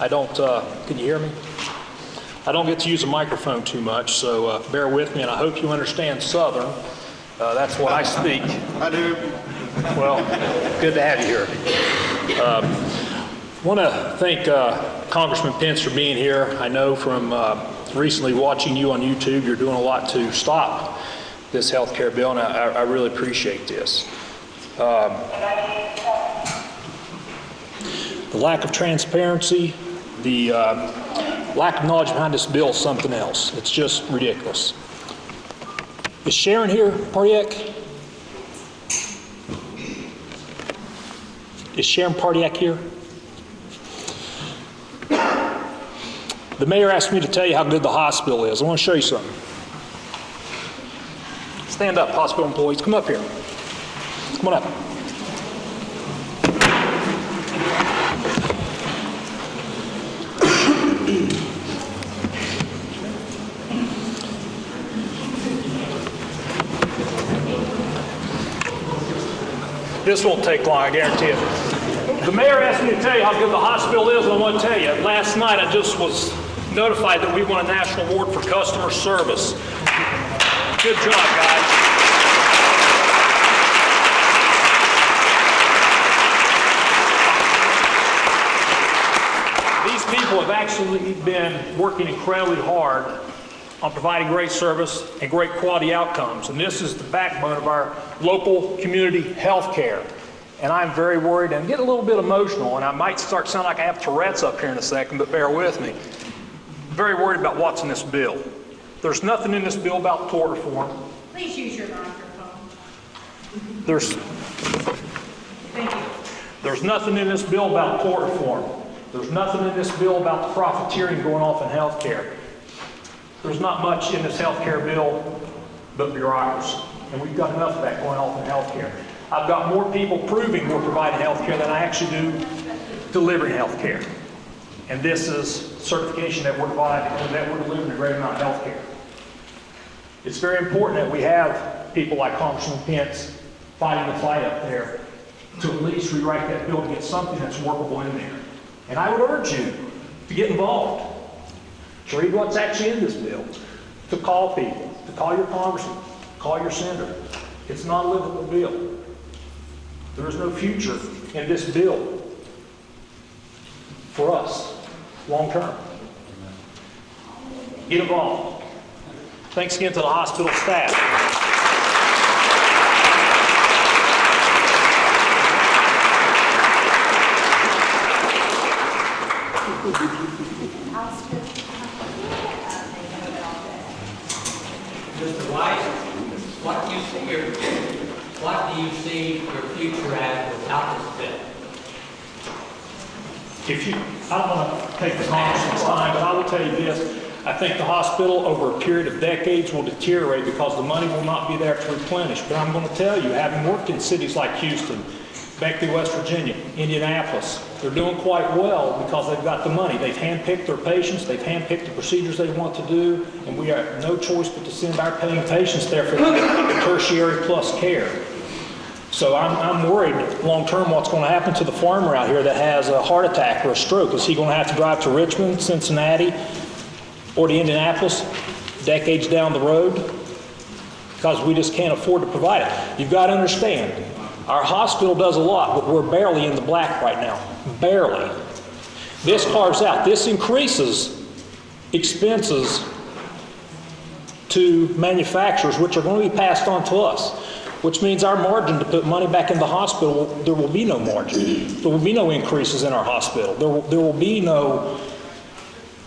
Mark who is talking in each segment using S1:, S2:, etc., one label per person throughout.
S1: I don't, can you hear me? I don't get to use a microphone too much, so bear with me, and I hope you understand Southern. That's what I speak.
S2: I do.
S1: Well, good to have you here. I want to thank Congressman Pence for being here. I know from recently watching you on YouTube, you're doing a lot to stop this health care bill, and I really appreciate this. The lack of transparency, the lack of knowledge behind this bill is something else. It's just ridiculous. Is Sharon here, Pardiak? Is Sharon Pardiak here? The mayor asked me to tell you how good the hospital is. I want to show you something. Stand up, hospital employees. Come up here. Come on up. This won't take long, I guarantee it. The mayor asked me to tell you how good the hospital is, and I want to tell you, last night I just was notified that we won a national award for customer service. Good job, guys. These people have actually been working incredibly hard on providing great service and great quality outcomes. And this is the backbone of our local community health care. And I'm very worried and get a little bit emotional, and I might start to sound like I have Tourette's up here in a second, but bear with me. Very worried about what's in this bill. There's nothing in this bill about tort reform.
S3: Please use your microphone. Thank you.
S1: There's nothing in this bill about tort reform. There's nothing in this bill about the profiteering going off in health care. There's not much in this health care bill but bureaucracy. And we've got enough of that going off in health care. I've got more people proving we're providing health care than I actually do delivering health care. And this is certification that we're providing and that we're delivering a great amount of health care. It's very important that we have people like Congressman Pence fighting the fight up there to at least rewrite that bill to get something that's workable in there. And I would urge you to get involved, to read what's actually in this bill, to call people, to call your congressman, call your senator. It's not a livable bill. There is no future in this bill for us, long term. Get involved. Thanks again to the hospital staff.
S4: Mr. White, what do you see your future as without this bill?
S1: I don't want to take the congressman's time, but I will tell you this. I think the hospital over a period of decades will deteriorate because the money will not be there to replenish. But I'm going to tell you, having worked in cities like Houston, Beckley, West Virginia, Indianapolis, they're doing quite well because they've got the money. They've handpicked their patients, they've handpicked the procedures they want to do, and we have no choice but to send our paying patients there for tertiary plus care. So I'm worried long-term what's going to happen to the farmer out here that has a heart attack or a stroke. Is he going to have to drive to Richmond, Cincinnati, or to Indianapolis decades down the road? Because we just can't afford to provide it. You've got to understand, our hospital does a lot, but we're barely in the black right now. Barely. This carves out, this increases expenses to manufacturers, which are going to be passed on to us, which means our margin to put money back in the hospital, there will be no margin. There will be no increases in our hospital. There will be no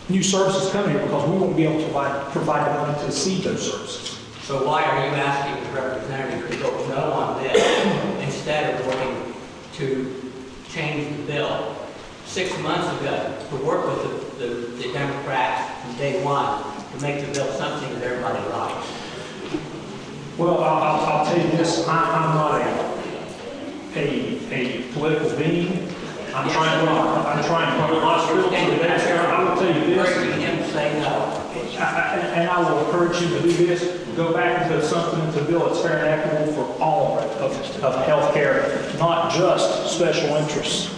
S1: new services coming here because we won't be able to provide the money to seed those services.
S4: So why are you asking the representative to vote no on this instead of working to change the bill 6 months ago, to work with the Democrats from day one to make the bill something that everybody likes?
S1: Well, I'll tell you this, I'm not a political being. I'm trying to run a hospital. I will tell you this.
S4: Him to say no.
S1: And I will encourage you to do this. Go back and put something into the bill that's fair and equitable for all of health care, not just special interests.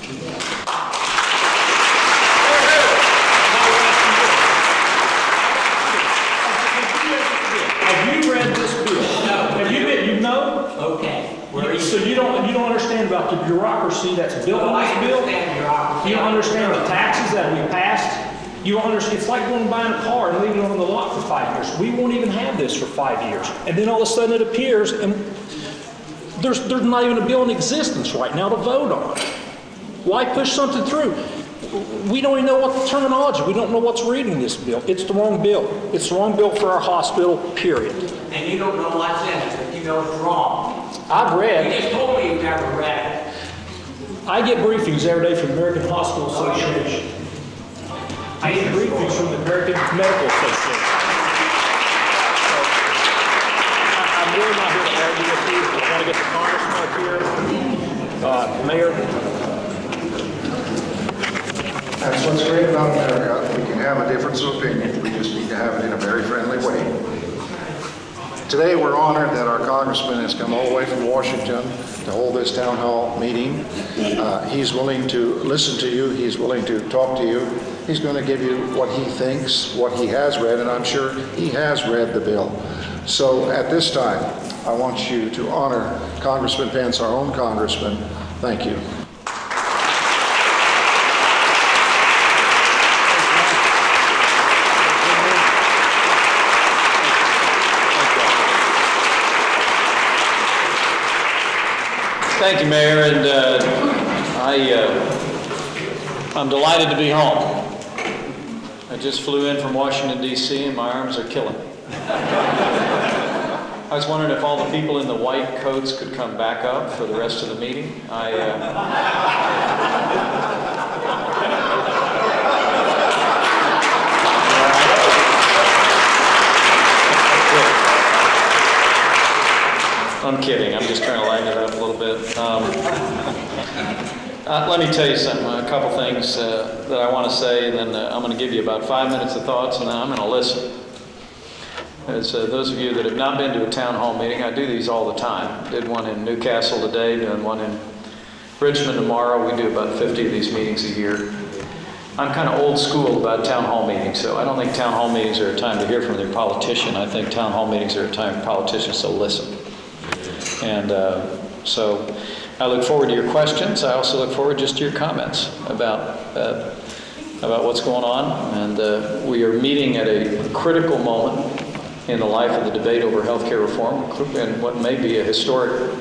S1: about the bureaucracy that's built
S4: Well,
S1: on
S4: I
S1: this bill.
S4: understand bureaucracy.
S1: You don't understand the taxes that we passed. You don't understand, it's like going and buying a car and leaving it on the lot for 5 years. We won't even have this for 5 years. And then all of a sudden it appears, and there's not even a bill in existence right now to vote on. Why push something through? We don't even know what the terminology, we don't know what's reading this bill. It's the wrong bill. It's the wrong bill for our hospital, period.
S4: And you don't know what's in it, but you know it's wrong.
S1: I've
S4: You
S1: read,
S4: just told me you've never read it.
S1: I get briefings every day from the American Hospital Association. I get briefings from the American Medical Association. So, I'm really not here to argue with you. I want to get the congressman up here. Mayor,
S2: That's what's great about America. We can have a difference of opinion. We just need to have it in a very friendly way. Today, we're honored that our congressman has come all the way from Washington to hold this town hall meeting. He's willing to listen to you. He's willing to talk to you. He's going to give you what he thinks, what he has read, and I'm sure he has read the bill. So at this time, I want you to honor Congressman Pence, our own congressman. Thank you.
S5: Thank you, Mayor, and I'm delighted to be home. I just flew in from Washington, D.C., and my arms are killing me. I was wondering if all the people in the white coats could come back up for the rest of the meeting. I'm kidding. I'm just trying to lighten it up a little bit. Let me tell you something, a couple things that I want to say, and then I'm going to give you about 5 minutes of thoughts, and then I'm going to listen. As those of you that have not been to a town hall meeting, I do these all the time. Did one in Newcastle today, doing one in Richmond tomorrow. We do about 50 of these meetings a year. I'm kind of old school about town hall meetings, so I don't think town hall meetings are a time to hear from their politician. I think town hall meetings are a time for politicians to listen. And so I look forward to your questions. I also look forward just to your comments about what's going on. And we are meeting at a critical moment in the life of the debate over health care reform, and what may be a historic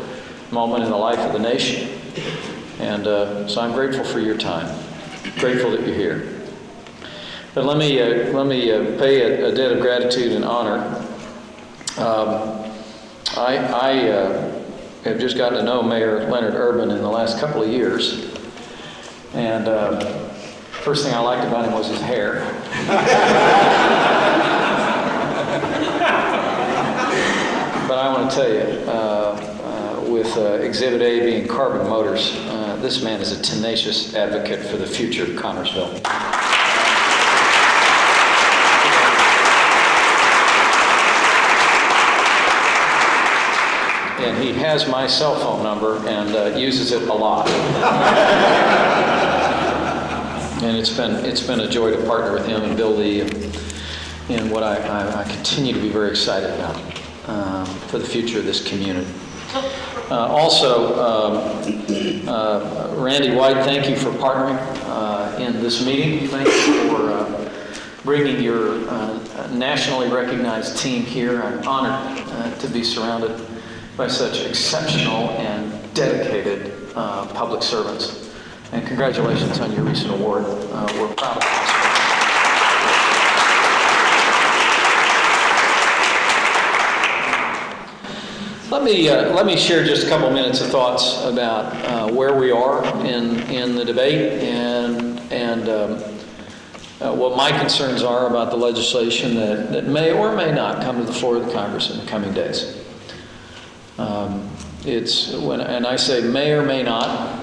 S5: moment in the life of the nation. And so I'm grateful for your time, grateful that you're here. But let me pay a debt of gratitude and honor. I have just gotten to know Mayor Leonard Urban in the last couple of years, and first thing I liked about him was his hair. But I want to tell you, with Exhibit A being carbon motors, this man is a tenacious advocate for the future of Connersville. And he has my cell phone number and uses it a lot. And it's been a joy to partner with him and Bill Lee in what I continue to be very excited about for the future of this community. Randy White, thank you for partnering in this meeting. Thank you for bringing your nationally recognized team here. I'm honored to be surrounded by such exceptional and dedicated public servants. And congratulations on your recent award. We're proud of this. Let me share just a couple minutes of thoughts about where we are in the debate and what my concerns are about the legislation that may or may not come to the floor of the Congress in the coming days. And I say may or may not,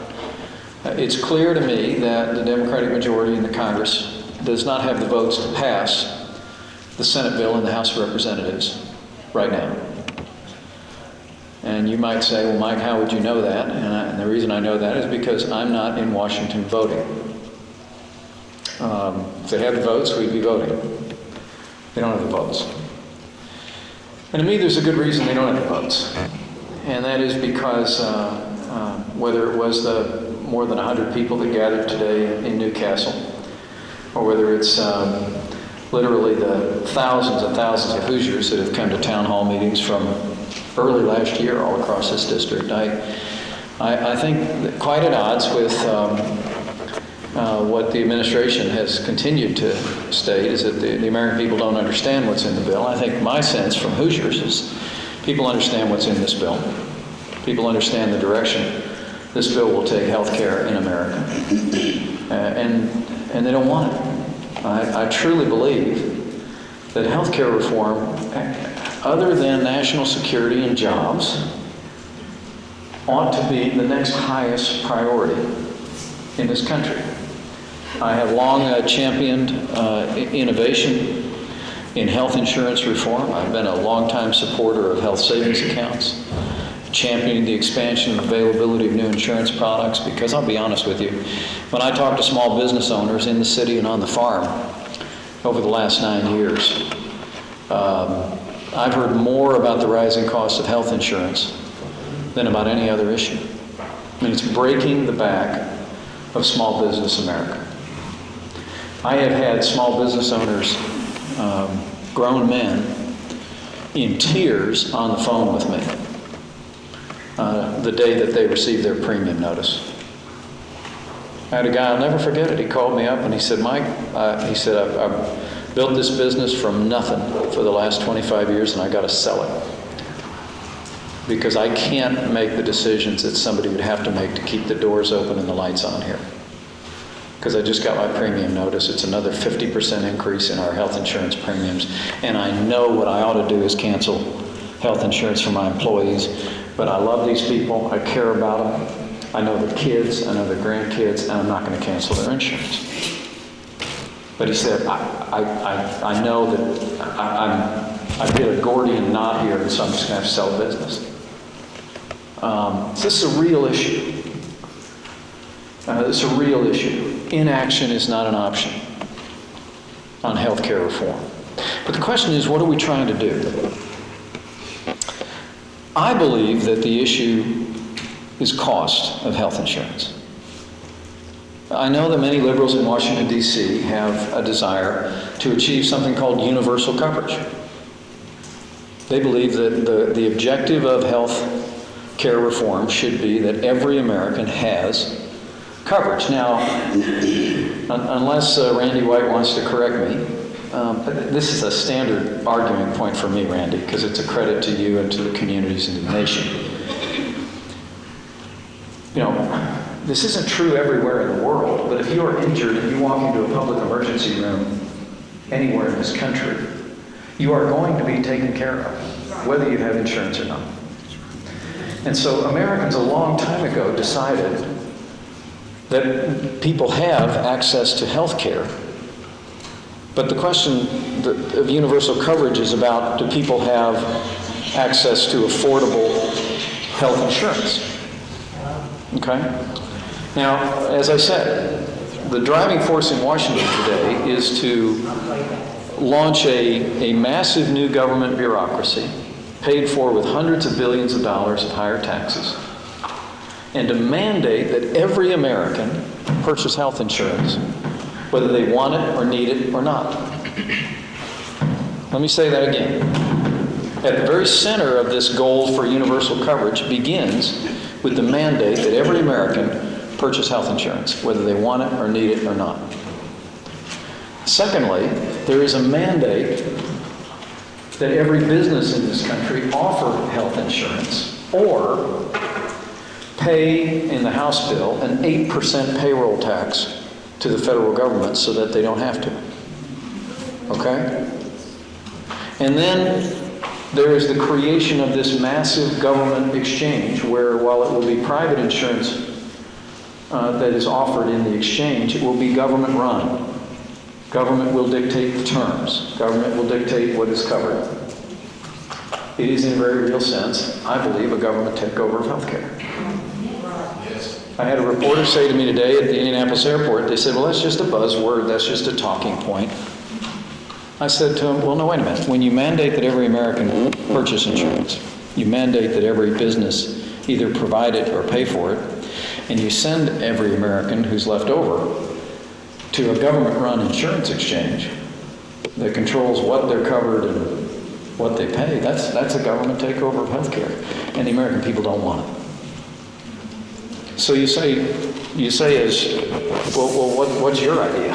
S5: it's clear to me that the Democratic majority in the Congress does not have the votes to pass the Senate bill in the House of Representatives right now. And you might say, well, Mike, how would you know that? And the reason I know that is because I'm not in Washington voting. If they had the votes, we'd be voting. They don't have the votes. And to me, there's a good reason they don't have the votes. And that is because whether it was the more than 100 people that gathered today in Newcastle, or whether it's literally the thousands and thousands of Hoosiers that have come to town hall meetings from early last year all across this district. I think that quite at odds with what the administration has continued to state is that the American people don't understand what's in the bill. I think my sense from Hoosiers is people understand what's in this bill. People understand the direction this bill will take health care in America. And they don't want it. I truly believe that health care reform, other than national security and jobs, ought to be the next highest priority in this country. I have long championed innovation in health insurance reform. I've been a longtime supporter of health savings accounts, championing the expansion and availability of new insurance products, because I'll be honest with you, when I talk to small business owners in the city and on the farm over the last 9 years, I've heard more about the rising cost of health insurance than about any other issue. I mean, it's breaking the back of small business America. I have had small business owners, grown men, in tears on the phone with me the day that they received their premium notice. I had a guy, I'll never forget it, he called me up and he said, Mike, I've built this business from nothing for the last 25 years and I got to sell it. Because I can't make the decisions that somebody would have to make to keep the doors open and the lights on here. Because I just got my premium notice. It's another 50% increase in our health insurance premiums. And I know what I ought to do is cancel health insurance for my employees. But I love these people. I care about them. I know their kids. I know their grandkids. And I'm not going to cancel their insurance. But he said, I know that I've hit a Gordian knot here, and so I'm just going to have to sell the business. This is a real issue. It's a real issue. Inaction is not an option on health care reform. But the question is, what are we trying to do? I believe that the issue is cost of health insurance. I know that many liberals in Washington, D.C. have a desire to achieve something called universal coverage. They believe that the objective of health care reform should be that every American has coverage. Now, unless Randy White wants to correct me, this is a standard arguing point for me, Randy, because it's a credit to you and to the communities and to the nation. You know, this isn't true everywhere in the world, but if you are injured and you walk into a public emergency room anywhere in this country, you are going to be taken care of, whether you have insurance or not. And so Americans a long time ago decided that people have access to health care. But the question of universal coverage is about, do people have access to affordable health insurance? Okay? Now, as I said, the driving force in Washington today is to launch a massive new government bureaucracy paid for with hundreds of billions of dollars of higher taxes, and to mandate that every American purchase health insurance, whether they want it or need it or not. Let me say that again. At the very center of this goal for universal coverage begins with the mandate that every American purchase health insurance, whether they want it or need it or not. Secondly, there is a mandate that every business in this country offer health insurance or pay in the House bill an 8% payroll tax to the federal government so that they don't have to. Okay? And then there is the creation of this massive government exchange where, while it will be private insurance that is offered in the exchange, it will be government run. Government will dictate the terms. Government will dictate what is covered. It is, in a very real sense, I believe, a government takeover of healthcare. I had a reporter say to me today at the Indianapolis airport, they said, well, that's just a buzzword, that's just a talking point. I said to him, well, no, wait a minute. When you mandate that every American purchase insurance, you mandate that every business either provide it or pay for it, and you send every American who's left over to a government-run insurance exchange that controls what they're covered and what they pay, that's a government takeover of healthcare, and the American people don't want it. So you say what's your idea?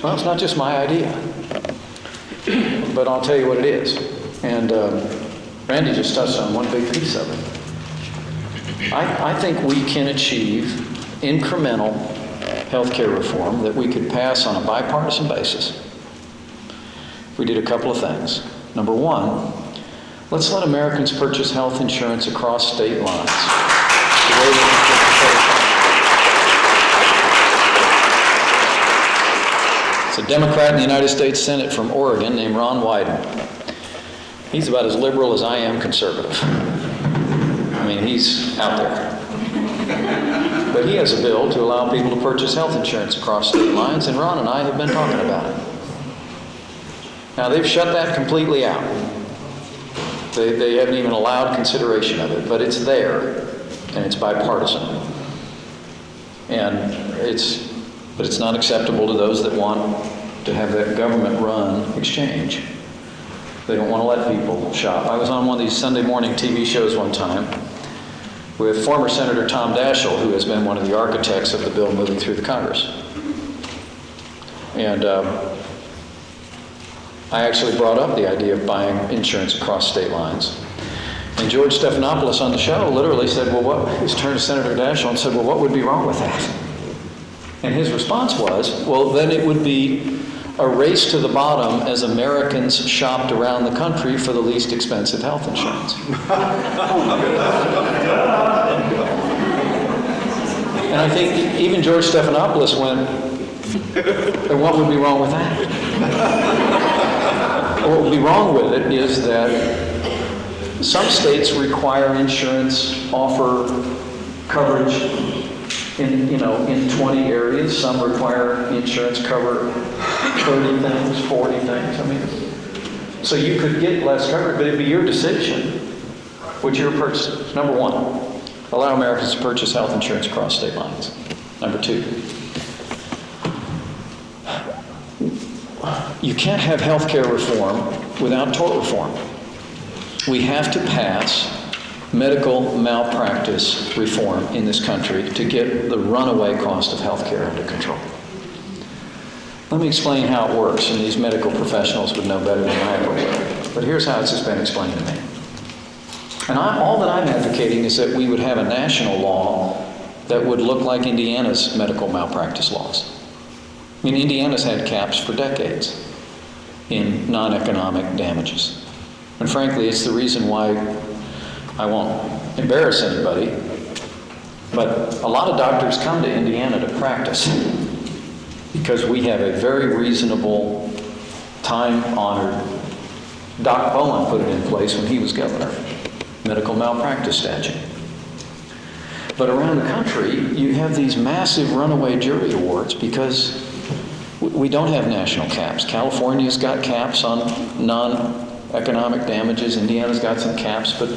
S5: Well, it's not just my idea, but I'll tell you what it is. And Randy just touched on one big piece of it. I think we can achieve incremental healthcare reform that we could pass on a bipartisan basis. We did a couple of things. Number one, let's let Americans purchase health insurance across state lines. The way they can purchase It's a Democrat in the United States Senate from Oregon named Ron Wyden. He's about as liberal as I am conservative. I mean, he's out there. But he has a bill to allow people to purchase health insurance across state lines, and Ron and I have been talking about it. Now, they've shut that completely out. They haven't even allowed consideration of it, but it's there, and it's bipartisan. But it's not acceptable to those that want to have that government-run exchange. They don't want to let people shop. I was on one of these Sunday morning TV shows one time with former Senator Tom Daschle, who has been one of the architects of the bill moving through the Congress. And I actually brought up the idea of buying insurance across state lines. And George Stephanopoulos on the show literally said, he turned to Senator Daschle and said, well, what would be wrong with that? And his response was, well, then it would be a race to the bottom as Americans shopped around the country for the least expensive health insurance. And I think even George Stephanopoulos went, and what would be wrong with that? What would be wrong with it is that some states require insurance, offer coverage in 20 areas. Some require insurance cover 30 things, 40 things. I mean, so you could get less coverage, but it'd be your decision what you're purchasing. Number one, allow Americans to purchase health insurance across state lines. Number two, you can't have health care reform without tort reform. We have to pass medical malpractice reform in this country to get the runaway cost of health care under control. Let me explain how it works, and these medical professionals would know better than I ever will. But here's how it's just been explained to me. And all that I'm advocating is that we would have a national law that would look like Indiana's medical malpractice laws. I mean, Indiana's had caps for decades in non-economic damages. And frankly, it's the reason why, I won't embarrass anybody, but a lot of doctors come to Indiana to practice because we have a very reasonable, time-honored, Doc Bowen put it in place when he was governor, medical malpractice statute. But around the country, you have these massive runaway jury awards because we don't have national caps. California's got caps on non-economic damages. Indiana's got some caps, but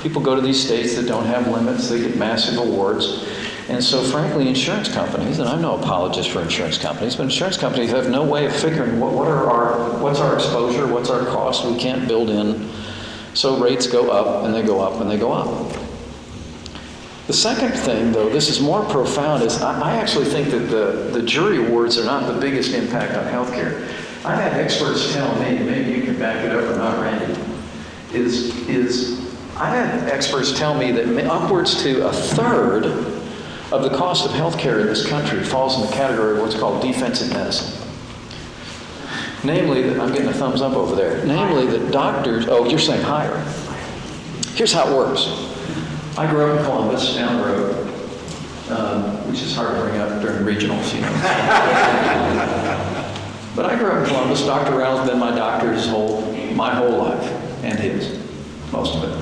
S5: people go to these states that don't have limits. They get massive awards. And so frankly, insurance companies, and I'm no apologist for insurance companies, but insurance companies have no way of figuring what's our exposure, what's our cost. We can't build in. So rates go up and they go up and they go up. The second thing, though, this is more profound, is I actually think that the jury awards are not the biggest impact on healthcare. I've had experts tell me, maybe you can back it up or not, Randy, I've had experts tell me that upwards to a third of the cost of healthcare in this country falls in the category of what's called defensive medicine. Namely, that I'm getting a thumbs up over there. Namely, that doctors, you're saying higher. Here's how it works. I grew up in Columbus, down the road, which is hard to bring up during regionals, you know. But I grew up in Columbus. Dr. Reynolds has been my doctor my whole life, and his, most of it.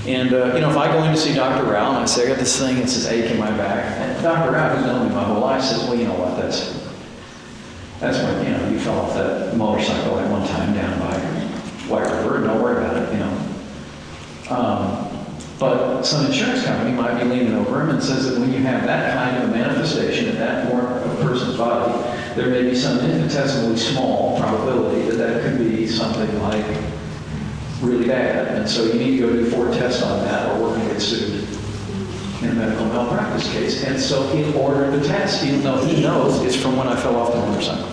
S5: And, if I go in to see Dr. Rao and I say, I got this thing, it's this ache in my back, and Dr. Rao, who's known me my whole life, says, well, you know what, that's when, you fell off that motorcycle at one time down by White River, don't worry about it, But some insurance company might be leaning over him and says that when you have that kind of a manifestation at that point of a person's body, there may be some infinitesimally small probability that that could be something like really bad. And so you need to go do 4 tests on that, or we're going to get sued in a medical malpractice case. And so he ordered the test, even though he knows it's from when I fell off the motorcycle.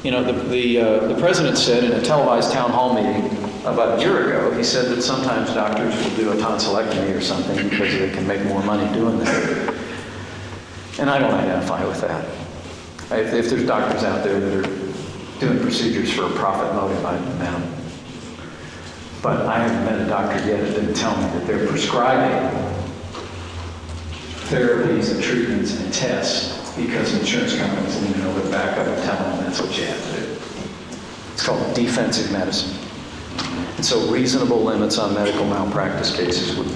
S5: You know, the president said in a televised town hall meeting about a year ago, he said that sometimes doctors will do a tonsillectomy or something because they can make more money doing that. And I don't identify with that. If there's doctors out there that are doing procedures for a profit motive, I don't. But I haven't met a doctor yet that didn't tell me that they're prescribing therapies and treatments and tests because insurance companies lean over the back of it telling them that's what you have to do. It's called defensive medicine. And so reasonable limits on medical malpractice cases would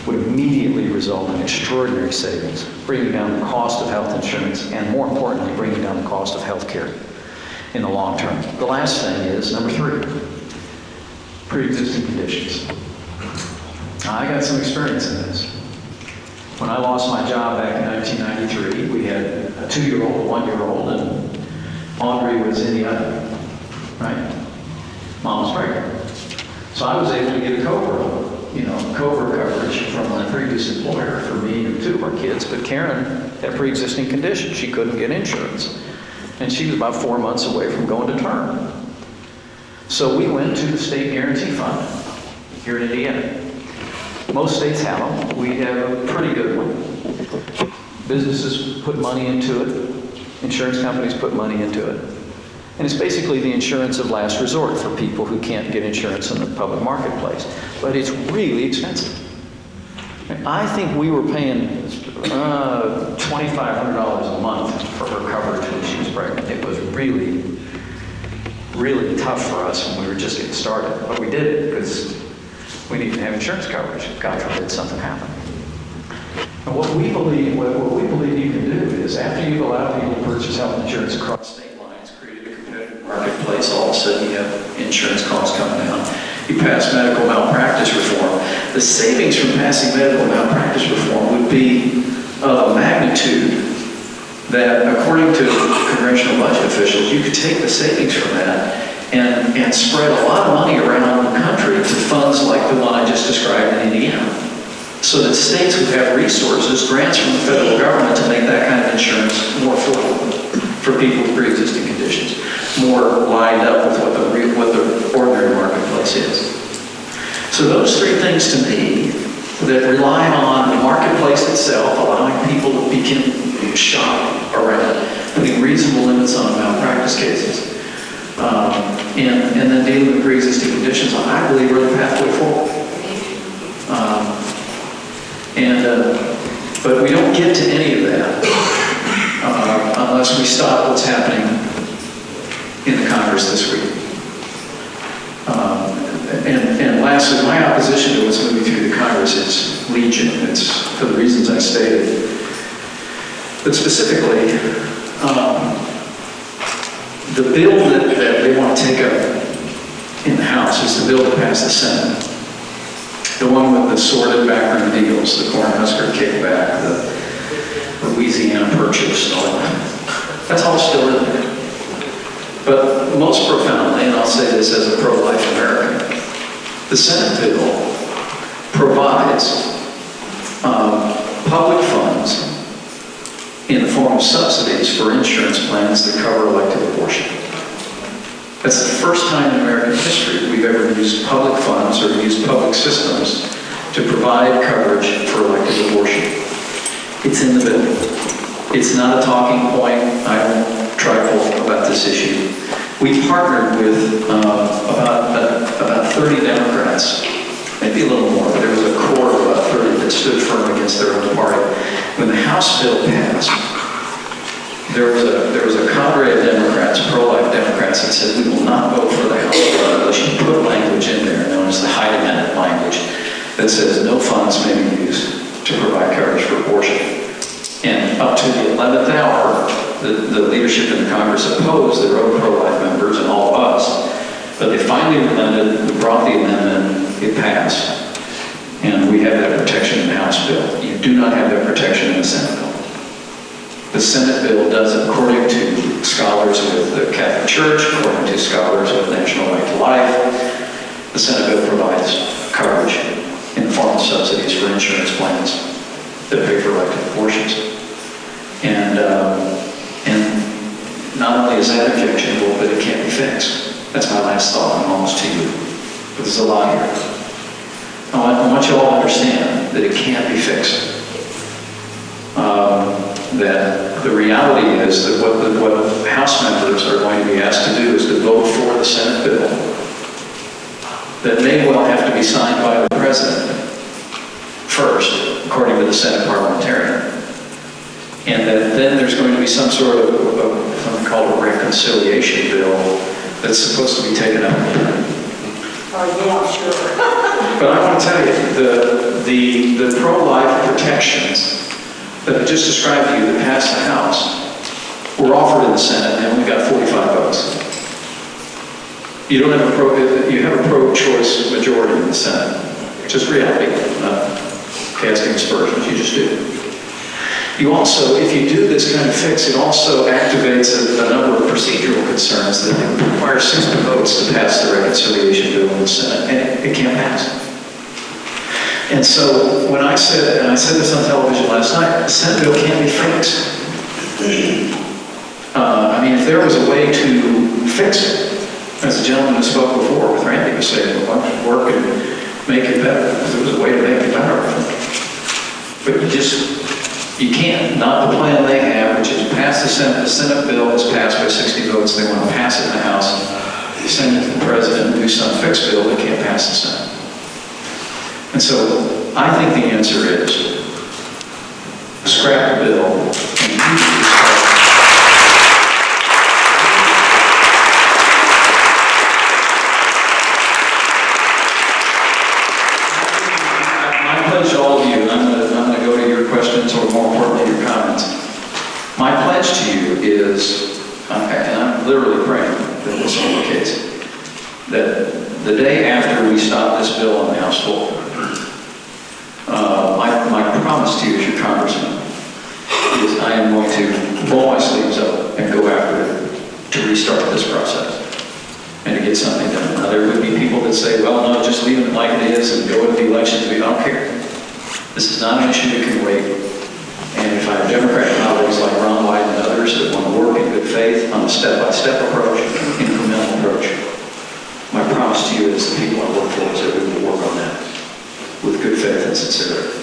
S5: immediately result in extraordinary savings, bringing down the cost of health insurance and, more importantly, bringing down the cost of health care in the long term. The last thing is, number 3, pre-existing conditions. I got some experience in this. When I lost my job back in 1993, we had a 2-year-old, a 1-year-old, and Audrey was in the oven, right? Mom was pregnant. So I was able to get a COBRA coverage from my previous employer for me and 2 of our kids, but Karen had a pre-existing condition. She couldn't get insurance. And she was about 4 months away from going to term. So we went to the State Guarantee Fund here in Indiana. Most states have them. We have a pretty good one. Businesses put money into it. Insurance companies put money into it. And it's basically the insurance of last resort for people who can't get insurance in the public marketplace. But it's really expensive. I think we were paying $2,500 a month for her coverage when she was pregnant. It was really, really tough for us when we were just getting started. But we did it because we need to have insurance coverage. God forbid something happened. And what we believe you can do is, after you've allowed people to purchase health insurance across state lines, created a competitive marketplace, all of a sudden you have insurance costs coming down. You pass medical malpractice reform. The savings from passing medical malpractice reform would be of a magnitude that, according to congressional budget officials, you could take the savings from that and spread a lot of money around the country to funds like the one I just described in Indiana, so that states would have resources, grants from the federal government to make that kind of insurance more affordable for people with pre-existing conditions, more lined up with what the ordinary marketplace is. So those 3 things to me that rely on the marketplace itself, allowing people to shop around, putting reasonable limits on malpractice cases, and then dealing with pre-existing conditions, I believe are the pathway forward. But we don't get to any of that unless we stop what's happening in the Congress this week. And lastly, my opposition to what's moving through the Congress is legion. It's for the reasons I stated. But specifically, the bill that they want to take up in the House is the bill that passed the Senate. The one with the sordid backroom deals, the Cornhusker kickback, the Louisiana purchase, and all that. That's all still in there. But most profoundly, and I'll say this as a pro-life American, the Senate bill provides public funds in the form of subsidies for insurance plans that cover elective abortion. That's the first time in American history we've ever used public funds or used public systems to provide coverage for elective abortion. It's in the bill. It's not a talking point. I don't trifle about this issue. We partnered with about 30 Democrats, maybe a little more, but there was a core of about 30 that stood firm against their own party. When the House bill passed, there was a cadre of Democrats, pro-life Democrats, that said, we will not vote for the House bill unless you put language in there known as the Hyde Amendment language that says no funds may be used to provide coverage for abortion. And up to the 11th hour, the leadership in the Congress opposed their own pro-life members and all of us But they finally relented, we brought the amendment, it passed, and we have that protection in the House bill. You do not have that protection in the Senate bill. The Senate bill does it according to scholars with the Catholic Church, according to scholars with National Right to Life. The Senate bill provides coverage in the form of subsidies for insurance plans that pay for elective abortions. And not only is that objectionable, but it can't be fixed. That's my last thought. I'm almost to you. But there's a lot here. I want you all to understand that it can't be fixed. That the reality is that what House members are going to be asked to do is to vote for the Senate bill that may well have to be signed by the President first, according to the Senate parliamentarian. And that then there's going to be some sort of something called a reconciliation bill that's supposed to be taken up again.
S6: Oh, yeah, sure.
S5: But I want to tell you, the pro-life protections that I just described to you that passed the House were offered in the Senate and we got 45 votes. You don't have you have a pro-choice majority in the Senate. Just reality, not casting aspersions, you just do. You also, if you do this kind of fix, it also activates a number of procedural concerns that require 60 votes to pass the reconciliation bill in the Senate, and it can't pass. And so when I said, and I said this on television last night, the Senate bill can't be fixed. I mean, if there was a way to fix it, as the gentleman who spoke before with Randy was saying, well, why don't you work and make it better? Because there was a way to make it better. But you can't. Not the plan they have, which is pass the Senate. The Senate bill is passed by 60 votes. They want to pass it in the House, send it to the President, and do some fixed bill. They can't pass the Senate. And so I think the answer is scrap the bill and my pledge to all of you, and I'm going to go to your questions or more importantly your comments. My pledge to you is, and I'm literally praying that this will be the case, that the day after we stop this bill on the House floor, my promise to you as your congressman is I am going to roll my sleeves up and go after it to restart this process and to get something done. Now, there would be people that say, well, no, just leave it like it is and go with the elections. I don't care. This is not an issue that can wait. And if I have Democrat colleagues like Ron White and others that want to work in good faith on a step-by-step approach, incremental approach, my promise to you as the people I work for is that we will work on that with good faith and sincerity.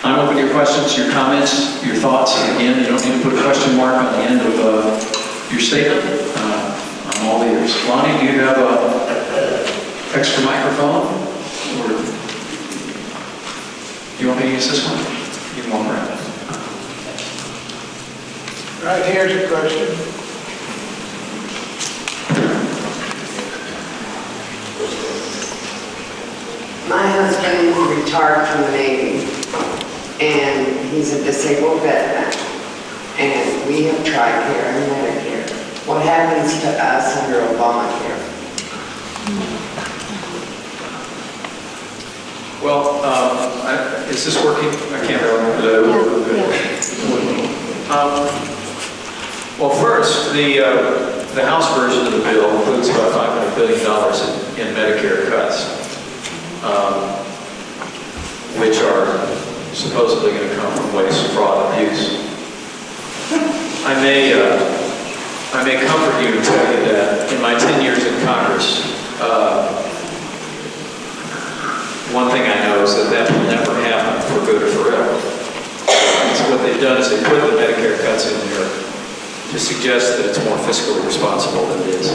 S5: I'm open to your questions, your comments, your thoughts. And again, you don't need to put a question mark on the end of your statement. I'm all ears. Lonnie, do you have an extra microphone? Or you want me to use this one? You want one around.
S6: Right, here's a question.
S7: My husband retired from the Navy, and he's a disabled veteran, and we have TRICARE and Medicare. What happens to us under Obamacare?
S5: Well, is this working? I can't remember. Well, first, the House version of the bill includes about $500 billion in Medicare cuts, which are supposedly going to come from waste, fraud, and abuse. I may comfort you and tell you that in my 10 years in Congress, one thing I know is that will never happen for good or forever. So what they've done is they put the Medicare cuts in there to suggest that it's more fiscally responsible than it is.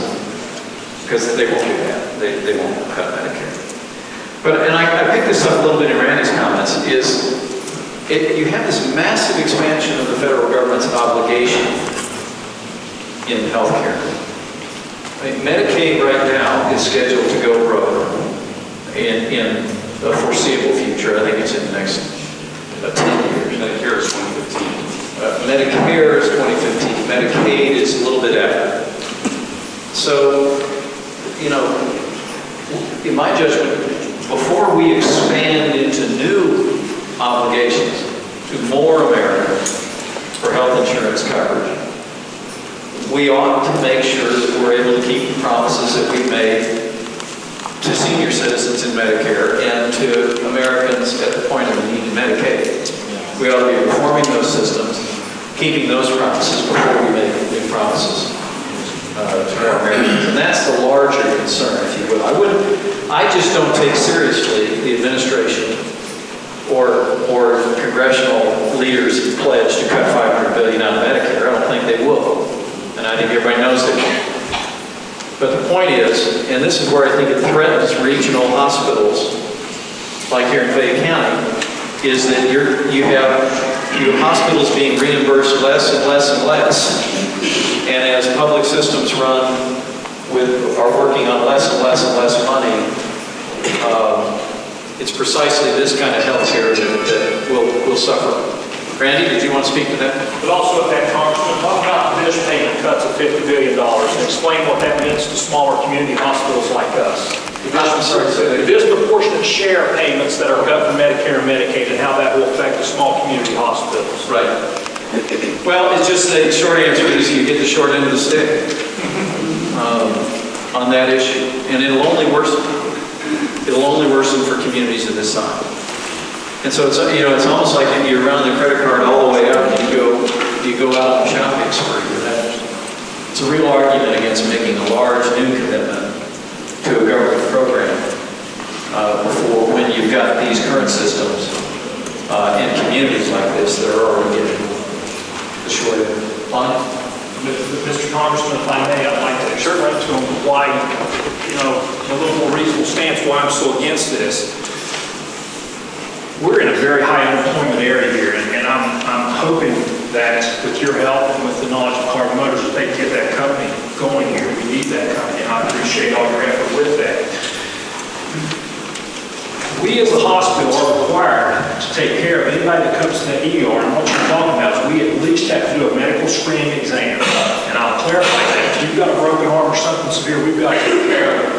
S5: Because they won't do that. They won't cut Medicare. But, and I picked this up a little bit in Randy's comments, you have this massive expansion of the federal government's obligation in health care. I mean, Medicaid right now is scheduled to go broke in the foreseeable future. I think it's in the next 10 years.
S8: Medicare is 2015.
S5: Medicare is 2015. Medicaid is a little bit after. So, you know, in my judgment, before we expand into new obligations to more Americans for health insurance coverage, we ought to make sure that we're able to keep the promises that we've made to senior citizens in Medicare and to Americans at the point of need in Medicaid. We ought to be reforming those systems, keeping those promises before we make new promises to more Americans. And that's the larger concern, if you will. I just don't take seriously the administration or congressional leaders' pledge to cut $500 billion out of Medicare. I don't think they will. And I think everybody knows they won't. But the point is, and this is where I think it threatens regional hospitals, like here in Fayette County, is that you have hospitals being reimbursed less and less and less. And as public systems are working on less and less and less money, it's precisely this kind of health care that will suffer. Randy, did you want to speak to that?
S1: But also, at that Congressman, talk about the dish payment cuts of $50 billion and explain what that means to smaller community hospitals like us.
S5: I'm sorry,
S1: The disproportionate share payments that are cut from Medicare and Medicaid and how that will affect the small community hospitals.
S5: Right. Well, it's just the short answer is you get the short end of the stick on that issue. And it'll only worsen. It'll only worsen for communities of this size. And so it's almost like you run the credit card all the way up and you go out on a shopping spree with that. It's a real argument against making a large new commitment to a government program before when you've got these current systems in communities like this that are already getting the short end. Fine.
S1: Mr. Congressman, if I may, I'd like to explain to him why, a little more reasonable stance why I'm so against this. We're in a very high unemployment area here, and I'm hoping that with your help and with the knowledge of Carbon Motors, that they can get that company going here. We need that company, and I appreciate all your effort with that. We as a hospital are required to take care of anybody that comes to the ER, and what you're talking about is we at least have to do a medical screening exam. And I'll clarify that. If you've got a broken arm or something severe, we've got to take care of it.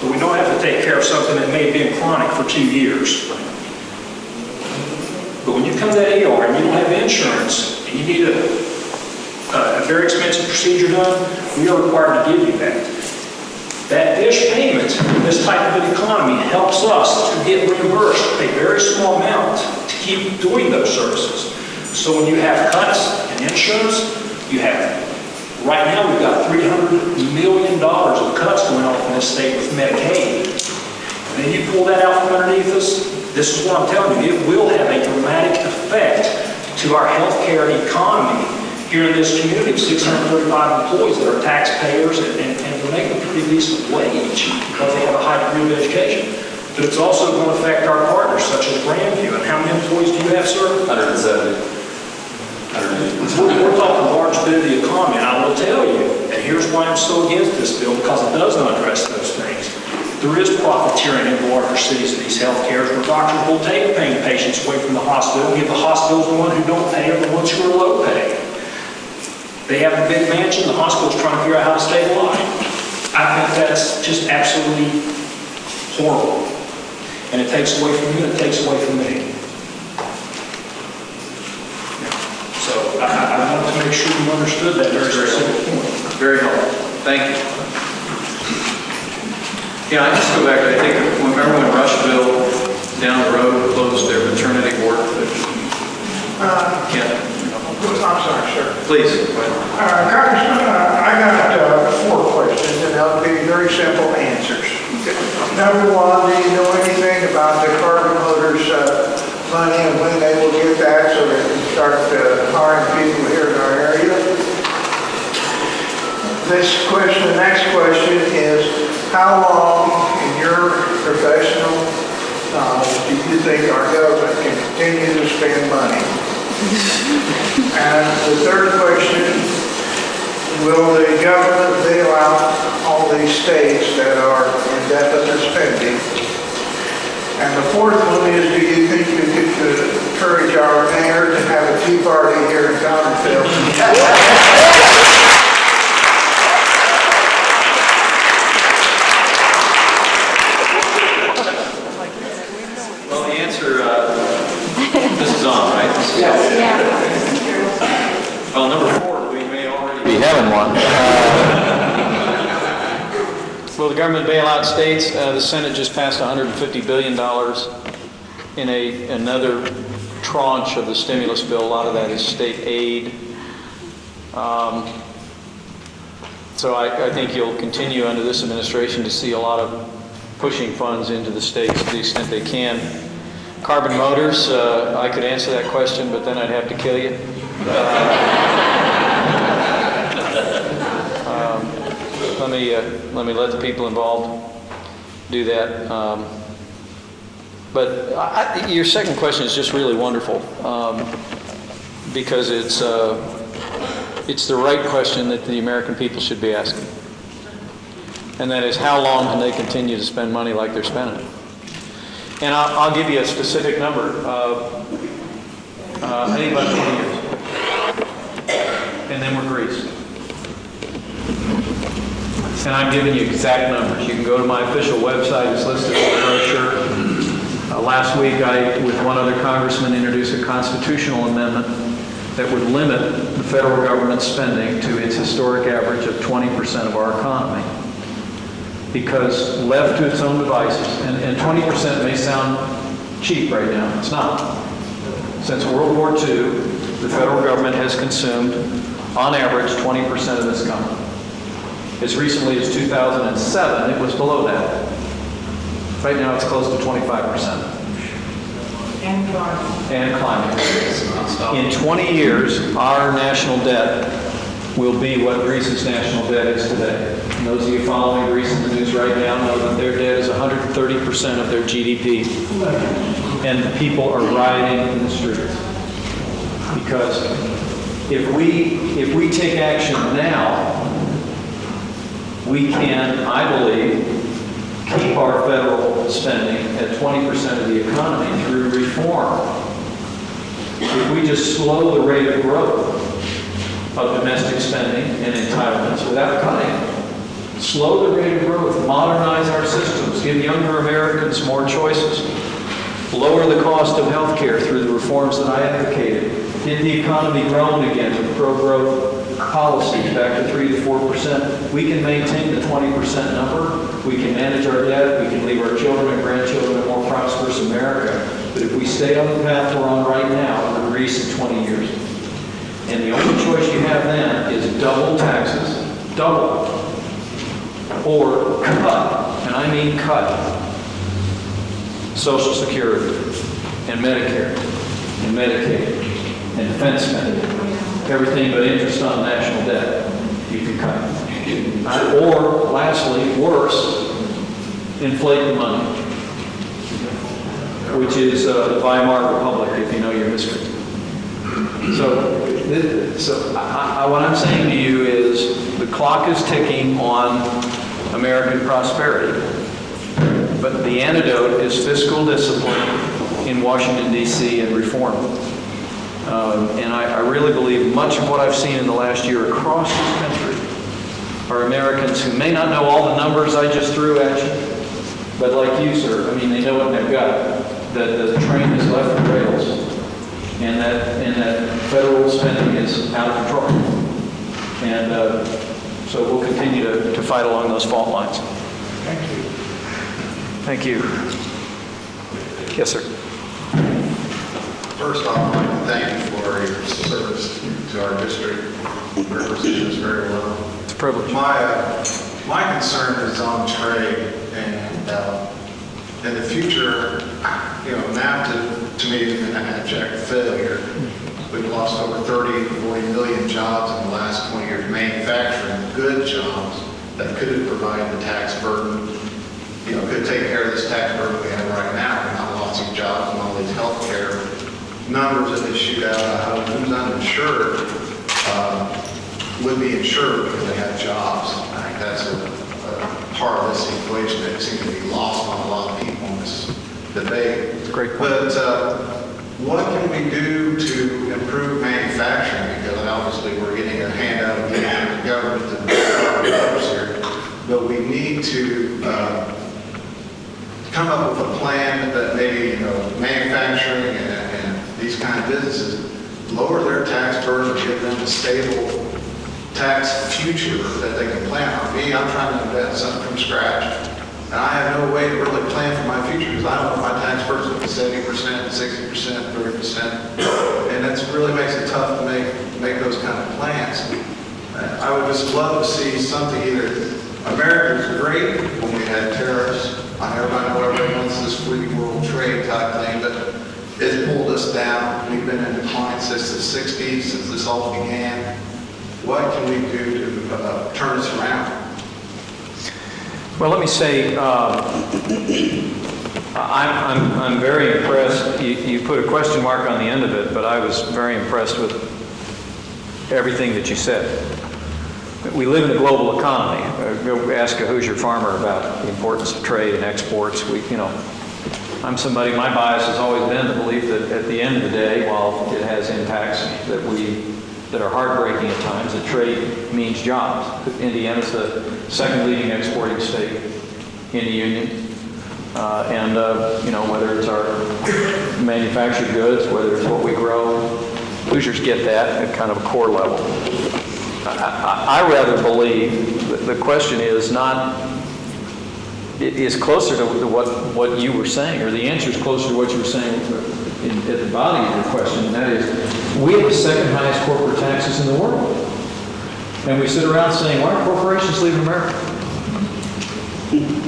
S1: But we don't have to take care of something that may have been chronic for 2 years. But when you come to that ER and you don't have insurance and you need a very expensive procedure done, we are required to give you that. That dish payment, this type of an economy, helps us to get reimbursed a very small amount to keep doing those services. So when you have cuts in insurance, right now we've got $300 million of cuts going on in this state with Medicaid. And then you pull that out from underneath us, this is what I'm telling you, it will have a dramatic effect to our healthcare economy here in this community of 635 employees that are taxpayers and will make a pretty decent wage because they have a high degree of education. But it's also going to affect our partners such as Grandview. And how many employees do you have, sir?
S5: 170.
S1: We're talking a large bit of the economy, and I will tell you, and here's why I'm so against this bill, because it does not address those things. There is profiteering in larger cities of these health cares where doctors will take paying patients away from the hospital and give the hospitals the ones who don't pay or the ones who are low pay. They have a big mansion, the hospital's trying to figure out how to stay alive. I think that's just absolutely horrible. And it takes away from you, and it takes away from me. So I wanted to make sure you understood that very specific point.
S5: Very helpful. Thank you. Yeah, I just go back to, I think, remember when Rushville down the road closed their maternity ward? Ken?
S6: I'm sorry, sir.
S5: Please. Go ahead.
S6: Congressman, I got 4 questions, and they'll be very simple answers. Number 1, do you know anything about the Carbon Motors money and when they will get that so they can start hiring people here in our area? The next question is, how long in your professional knowledge do you think our government can continue to spend money? And the third question, will the government bail out all these states that are in deficit spending? And the fourth one is, do you think you could encourage our mayor to have a tea party here in Connersville?
S5: find one. Well, the government bailout states, the Senate just passed $150 billion in another tranche of the stimulus bill. A lot of that is state aid. So I think you'll continue under this administration to see a lot of pushing funds into the states to the extent they can. Carbon motors, I could answer that question, but then I'd have to kill you. Let me let the people involved do that. But your second question is just really wonderful because it's the right question that the American people should be asking. And that is, how long can they continue to spend money like they're spending it? And I'll give you a specific number. I think about 20 years. And then we're greased. And I'm giving you exact numbers. You can go to my official website. It's listed in the brochure. Last week, I, with one other congressman, introduced a constitutional amendment that would limit the federal government spending to its historic average of 20% of our economy. Because left to its own devices, and 20% may sound cheap right now, it's not. Since World War II, the federal government has consumed, on average, 20% of this economy. As recently as 2007, it was below that. Right now, it's close to 25%. And climate. In 20 years, our national debt will be what Greece's national debt is today. And those of you following Greece in the news right now know that their debt is 130% of their GDP. And the people are rioting in the streets. Because if we take action now, we can, I believe, keep our federal spending at 20% of the economy through reform. If we just slow the rate of growth of domestic spending and entitlements without cutting, slow the rate of growth, modernize our systems, give younger Americans more choices, lower the cost of health care through the reforms that I advocated, get the economy growing again with pro-growth policies back to 3 to 4%, we can maintain the 20% number, we can manage our debt, we can leave our children and grandchildren a more prosperous America. But if we stay on the path we're on right now, we're Greece in 20 years. And the only choice you have then is double taxes, double, or cut, and I mean cut, Social Security, and Medicare, and Medicaid, and defense spending. Everything but interest on national debt, you can cut. Or, lastly, worse, inflate the money, which is the Weimar Republic, if you know your history. So what I'm saying to you is the clock is ticking on American prosperity. But the antidote is fiscal discipline in Washington, D.C. and reform. And I really believe much of what I've seen in the last year across this country are Americans who may not know all the numbers I just threw at you, but like you, sir, I mean, they know what they've got, that the train has left the rails, and that federal spending is out of control. And so we'll continue to fight along those fault lines.
S2: Thank you.
S5: Thank you. Yes, sir.
S8: First off, I'd like to thank you for your service to our district. You represent us very well.
S5: It's a privilege.
S8: My concern is on trade, and in the future, now to me has been an abject failure. We've lost over 30, 40 million jobs in the last 20 years, manufacturing good jobs that could have provided the tax burden, could take care of this tax burden we have right now. We're not losing jobs and all these health care numbers that they shoot out of who's uninsured would be insured because they have jobs. I think that's a part of this equation that seems to be lost on a lot of people in this debate.
S5: Great point.
S8: But what can we do to improve manufacturing? Because obviously we're getting a handout again from the government to the others here. But we need to come up with a plan that maybe manufacturing and these kind of businesses lower their tax burden, give them a stable tax future that they can plan on. Me, I'm trying to invest something from scratch, and I have no way to really plan for my future because I don't know if my tax burden will be 70%, 60%, 30%, and that really makes it tough to make those kind of plans. I would just love to see something either. America was great when we had tariffs. Everybody know everybody wants this free world trade type thing, but it's pulled us down. We've been in decline since the 60s, since this all began. What can we do to turn this around?
S5: Well, let me say, I'm very impressed. You put a question mark on the end of it, but I was very impressed with everything that you said. We live in a global economy. Go ask a Hoosier farmer about the importance of trade and exports. I'm somebody, my bias has always been the belief that at the end of the day, while it has impacts that are heartbreaking at times, that trade means jobs. Indiana's the second leading exporting state in the union. Whether it's our manufactured goods, whether it's what we grow, Hoosiers get that at kind of a core level. I rather believe that the question is not, it is closer to what you were saying, or the answer is closer to what you were saying at the body of your question, and that is, we have the second highest corporate taxes in the world. And we sit around saying, why are corporations leaving America?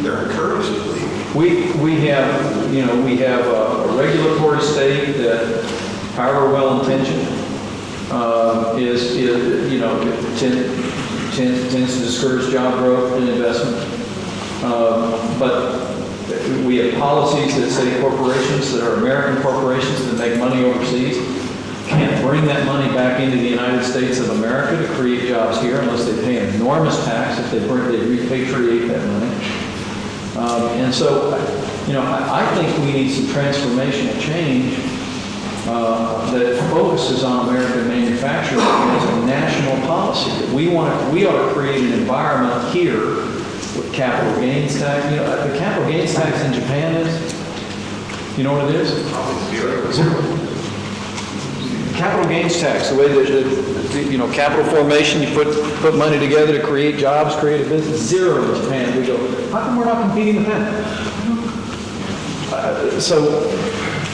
S8: They're encouraged to leave.
S5: We have a regulatory state that, however well-intentioned, tends to discourage job growth and investment. But we have policies that say corporations that are American corporations that make money overseas can't bring that money back into the United States of America to create jobs here unless they pay an enormous tax if they repatriate that money. And so, I think we need some transformational change that focuses on American manufacturing as a national policy. That we ought to create an environment here with capital gains tax. The capital gains tax in Japan is, you know what it is? Zero. Capital gains tax, the way that capital formation, you put money together to create jobs, create a business, zero in Japan. We go, how come we're not competing with that?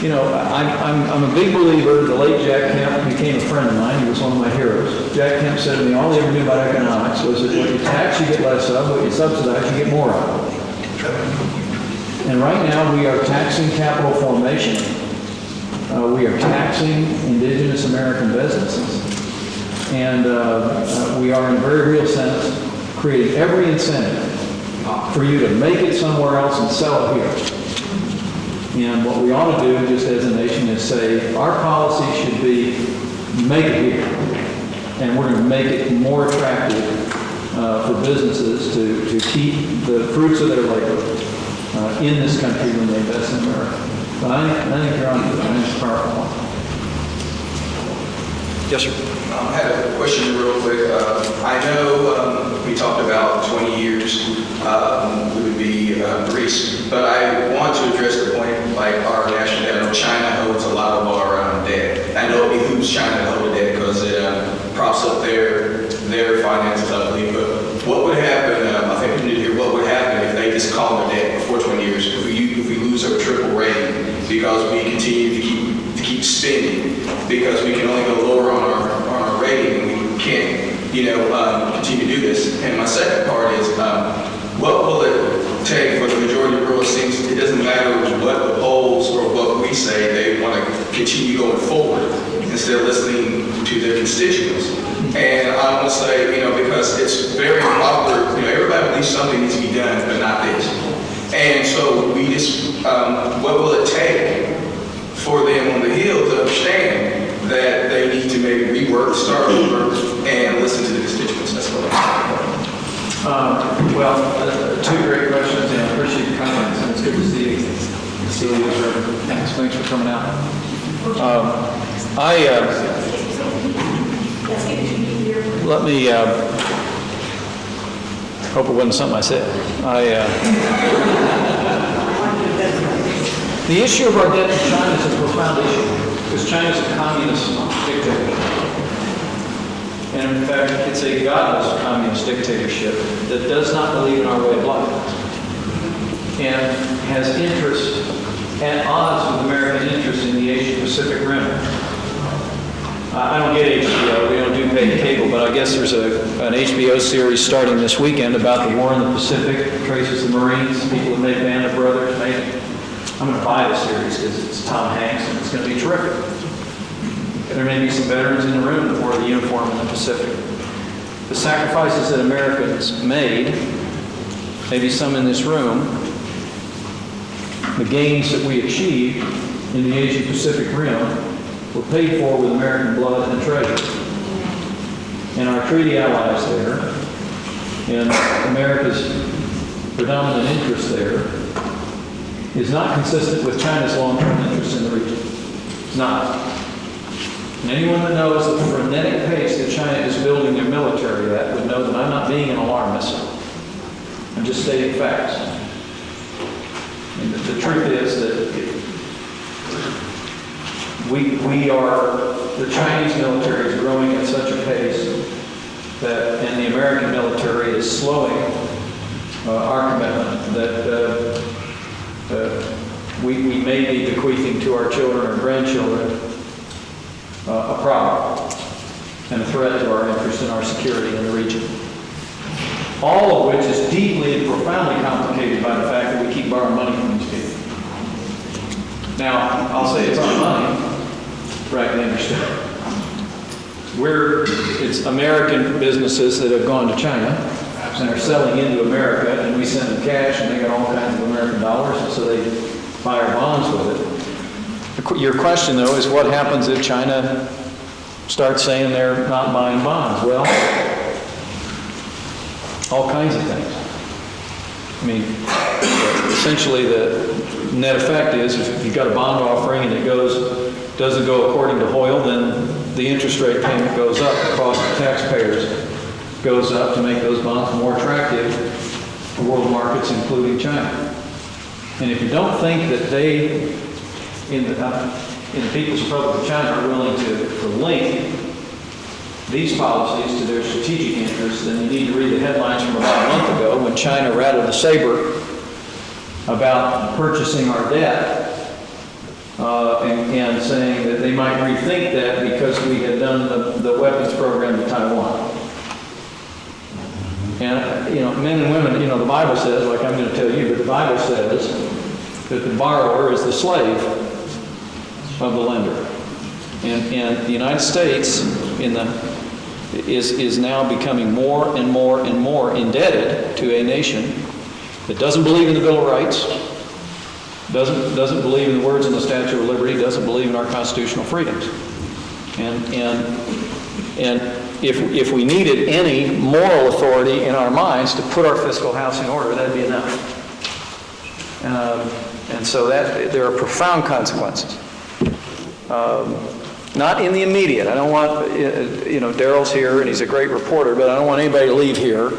S5: I'm a big believer. The late Jack Kemp became a friend of mine. He was one of my heroes. Jack Kemp said to me, all he ever knew about economics was that what you tax, you get less of, what you subsidize, you get more of. And right now, we are taxing capital formation. We are taxing indigenous American businesses. And we are, in a very real sense, creating every incentive for you to make it somewhere else and sell it here. And what we ought to do, just as a nation, is say our policy should be make it here. And we're going to make it more attractive for businesses to keep the fruits of their labor in this country when they invest in America. But I think you're on to it. I think it's a powerful one. Yes, sir.
S9: I had a question real quick. I know we talked about 20 years we would be Greece, but I want to address the point like our national debt. I know China holds a lot of our debt. I know it behooves China to hold the debt because it props up their finances, I believe. But what would happen, I think we need to hear what would happen if they just call the debt before 20 years, if we lose our triple rating because we continue to keep spending, because we can only go lower on our rating, and we can't, continue to do this. And my second part is, what will it take for the majority of the world? It seems it doesn't matter what the polls or what we say, they want to continue going forward instead of listening to their constituents. And I want to say, because it's very unpopular, everybody believes something needs to be done, but not this. And so we just, what will it take for them on the Hill to understand that they need to maybe rework, start over, and listen to the constituents? That's what
S5: two great questions, and I appreciate your comments, and it's good to see you. Thanks for coming out. Let me, hope it wasn't something I said. The issue of our debt to China is a profound issue, because China is a communist dictatorship. And when in fact it's a godless communist dictatorship that does not believe in our way of life and has interests at odds with American interests in the Asia-Pacific Rim. I don't get HBO, we don't do paid cable, but I guess there's an HBO series starting this weekend about the war in the Pacific. It traces the Marines, people who made Band of Brothers. I'm going to buy the series because it's Tom Hanks and it's going to be terrific. There may be some veterans in the room that wore the uniform in the Pacific. The sacrifices that Americans made, maybe some in this room, the gains that we achieved in the Asia-Pacific Rim were paid for with American blood and treasure. And our treaty allies there, and America's predominant interest there, is not consistent with China's long-term interests in the region. It's not. And anyone that knows the frenetic pace that China is building their military at would know that I'm not being an alarmist. I'm just stating facts. And the truth is that the Chinese military is growing at such a pace and the American military is slowing our commitment that we may be bequeathing to our children or grandchildren a problem and a threat to our interest and our security in the region. All of which is deeply and profoundly complicated by the fact that we keep borrowing money from these people. Now, I'll say it's our money, rightly understood. It's American businesses that have gone to China and are selling into America, and we send them cash, and they got all kinds of American dollars, and so they buy our bonds with it. Your question, though, is what happens if China starts saying they're not buying bonds? Well, all kinds of things. I mean, essentially the net effect is if you've got a bond offering and it doesn't go according to Hoyle, then the interest rate payment goes up, the cost of taxpayers goes up to make those bonds more attractive to world markets, including China. And if you don't think that they, in the People's Republic of China, are willing to link these policies to their strategic interests, then you need to read the headlines from about a month ago when China rattled the saber about purchasing our debt and saying that they might rethink that because we had done the weapons program to Taiwan. And, men and women, the Bible says, like I'm going to tell you, but the Bible says that the borrower is the slave of the lender. And the United States is now becoming more and more and more indebted to a nation that doesn't believe in the Bill of Rights, doesn't believe in the words in the Statue of Liberty, doesn't believe in our constitutional freedoms. And if we needed any moral authority in our minds to put our fiscal house in order, that'd be enough. And so there are profound consequences. Not in the immediate. I don't want, Daryl's here and he's a great reporter, but I don't want anybody to leave here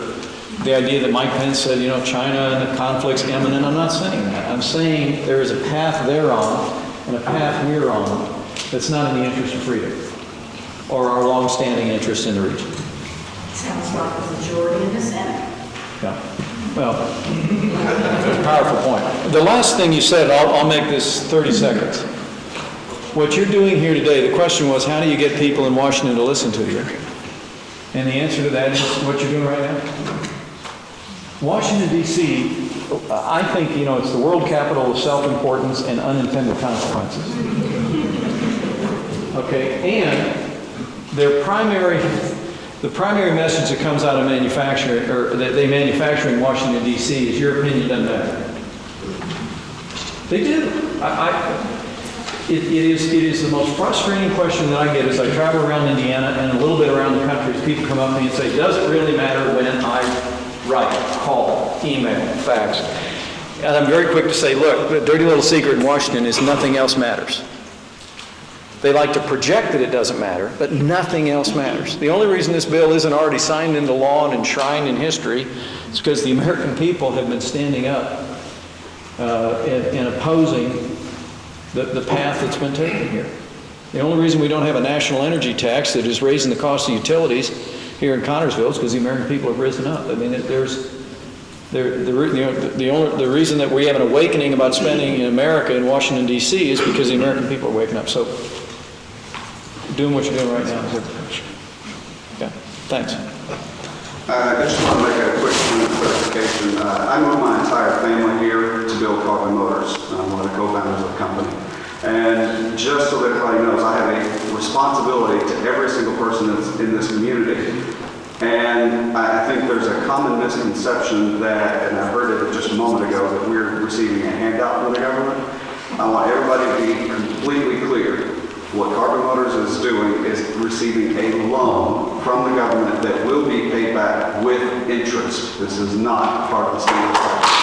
S5: the idea that Mike Pence said, China and the conflict's imminent. I'm not saying that. I'm saying there is a path they're on and a path we're on that's not in the interest of freedom or our long-standing interest in the region.
S3: Sounds like the majority in the Senate.
S5: Yeah. Well, that's a powerful point. The last thing you said, I'll make this 30 seconds. What you're doing here today, the question was, how do you get people in Washington to listen to you? And the answer to that is what you're doing right now. Washington, D.C., I think, it's the world capital of self-importance and unintended consequences. Okay, and the primary message that comes out of manufacturing, or that they manufacture in Washington, D.C. is your opinion doesn't matter. They do. It is the most frustrating question that I get as I travel around Indiana and a little bit around the country. People come up to me and say, does it really matter when I write, call, email, fax? And I'm very quick to say, look, the dirty little secret in Washington is nothing else matters. They like to project that it doesn't matter, but nothing else matters. The only reason this bill isn't already signed into law and enshrined in history is because the American people have been standing up and opposing the path that's been taken here. The only reason we don't have a national energy tax that is raising the cost of utilities here in Connersville is because the American people have risen up. I mean, the reason that we have an awakening about spending in America in Washington, D.C. is because the American people are waking up. So doing what you're doing right now is good. Okay, thanks.
S10: I just want to make a quick point of clarification. I moved my entire family here to build Carbon Motors. I'm one of the co-founders of the company. And just so that everybody knows, I have a responsibility to every single person that's in this community. And I think there's a common misconception that, and I heard it just a moment ago, that we're receiving a handout from the government. I want everybody to be completely clear. What Carbon Motors is doing is receiving a loan from the government that will be paid back with interest. This is not part of the stimulus package.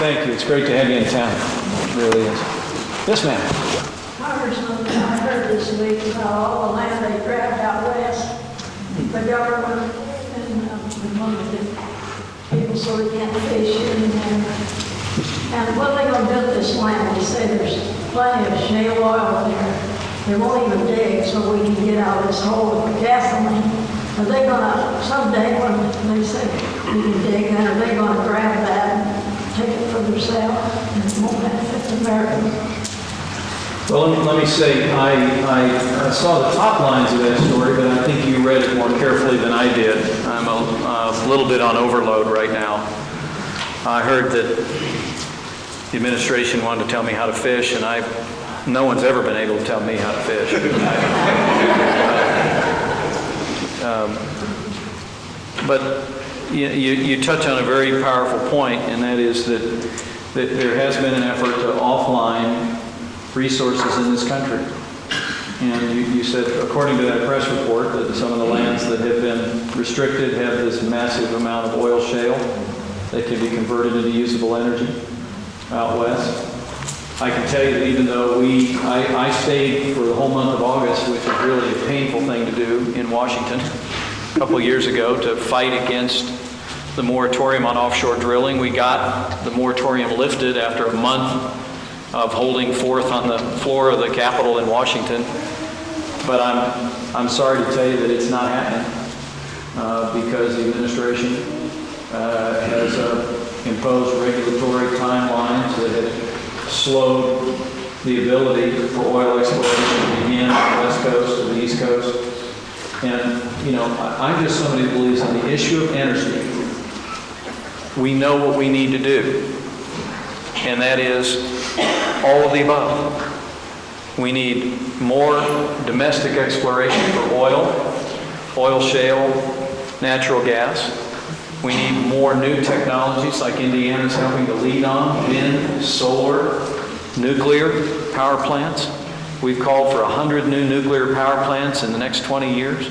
S5: Thank you. It's great to have you in town. It really is. Yes, ma'am.
S11: Congressman, I heard this week about all the land they grabbed out west, the government and among the people so they can't fish and what are they going to do with this land? They say there's plenty of shale oil there. They won't even dig so we can get out of this hole with gasoline. Are they going to, someday when they say we can dig that, are they going to grab that and take it for themselves and it won't benefit Americans?
S5: Well, let me say, I saw the top lines of that story, but I think you read it more carefully than I did. I'm a little bit on overload right now. I heard that the administration wanted to tell me how to fish, and no one's ever been able to tell me how to fish. But you touch on a very powerful point, and that is that there has been an effort to offline resources in this country. And you said, according to that press report, that some of the lands that have been restricted have this massive amount of oil shale that can be converted into usable energy out west. I can tell you that even though I stayed for the whole month of August, which is really a painful thing to do in Washington, a couple of years ago to fight against the moratorium on offshore drilling. We got the moratorium lifted after a month of holding forth on the floor of the Capitol in Washington. But I'm sorry to tell you that it's not happening because the administration has imposed regulatory timelines that have slowed the ability for oil exploration to begin on the West Coast or the East Coast. And, I'm just somebody who believes on the issue of energy, we know what we need to do. And that is all of the above. We need more domestic exploration for oil shale, natural gas. We need more new technologies like Indiana's helping to lead on, wind, solar, nuclear power plants. We've called for 100 new nuclear power plants in the next 20 years.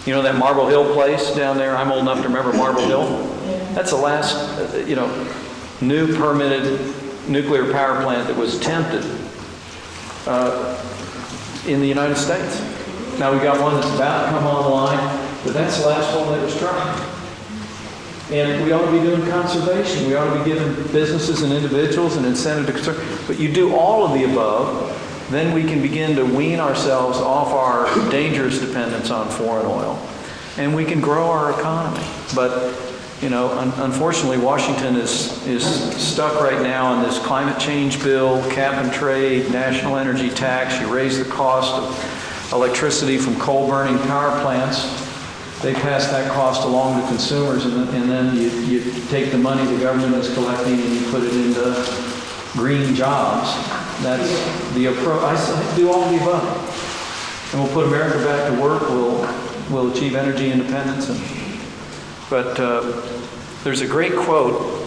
S5: You know that Marble Hill place down there? I'm old enough to remember Marble Hill. That's the last, new permitted nuclear power plant that was attempted in the United States. Now we've got one that's about to come online, but that's the last one that was tried. And we ought to be doing conservation. We ought to be giving businesses and individuals an incentive to conserve. But you do all of the above, then we can begin to wean ourselves off our dangerous dependence on foreign oil. And we can grow our economy. But unfortunately, Washington is stuck right now on this climate change bill, cap and trade, national energy tax. You raise the cost of electricity from coal-burning power plants. They pass that cost along to consumers, and then you take the money the government is collecting and you put it into green jobs. That's the approach. I say do all of the above. And we'll put America back to work. We'll achieve energy independence. But there's a great quote.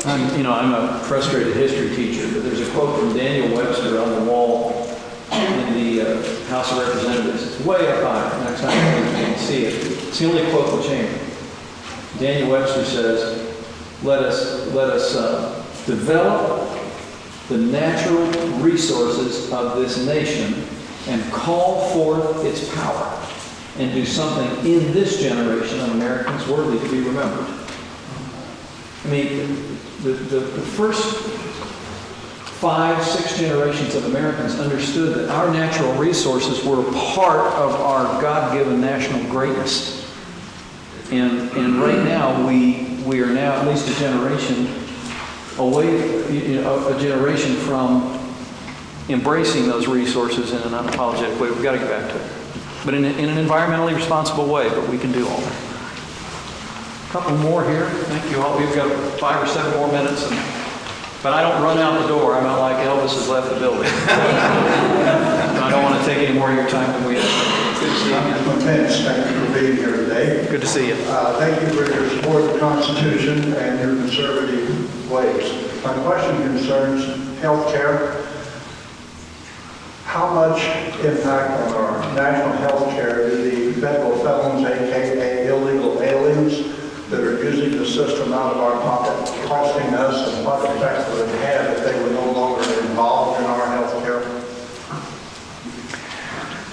S5: I'm a frustrated history teacher, but there's a quote from Daniel Webster on the wall in the House of Representatives. It's way up high. Next time you can see it. It's the only quote in the chamber. Daniel Webster says, "Let us develop the natural resources of this nation and call forth its power, and do something in this generation of Americans worthy to be remembered." I mean, the first 5, 6 generations of Americans understood that our natural resources were part of our God-given national greatness. And right now, we are now at least a generation away, a generation from embracing those resources in an unapologetic way. We've got to get back to it. But in an environmentally responsible way, but we can do all that. A couple more here. Thank you all. We've got 5 or 7 more minutes. But I don't run out the door. I'm not like Elvis has left the building. I don't want to take any more of your time than we have.
S6: Good to see you. I'm Pence. Thank you for being here today.
S5: Good to see you.
S6: Thank you for your support of the Constitution and your conservative ways. My question concerns health care. How much impact on our national health care do the federal felons, aka illegal aliens, that are using the system out of our pocket, costing us, and what effect would it have if they were no longer involved in our health care?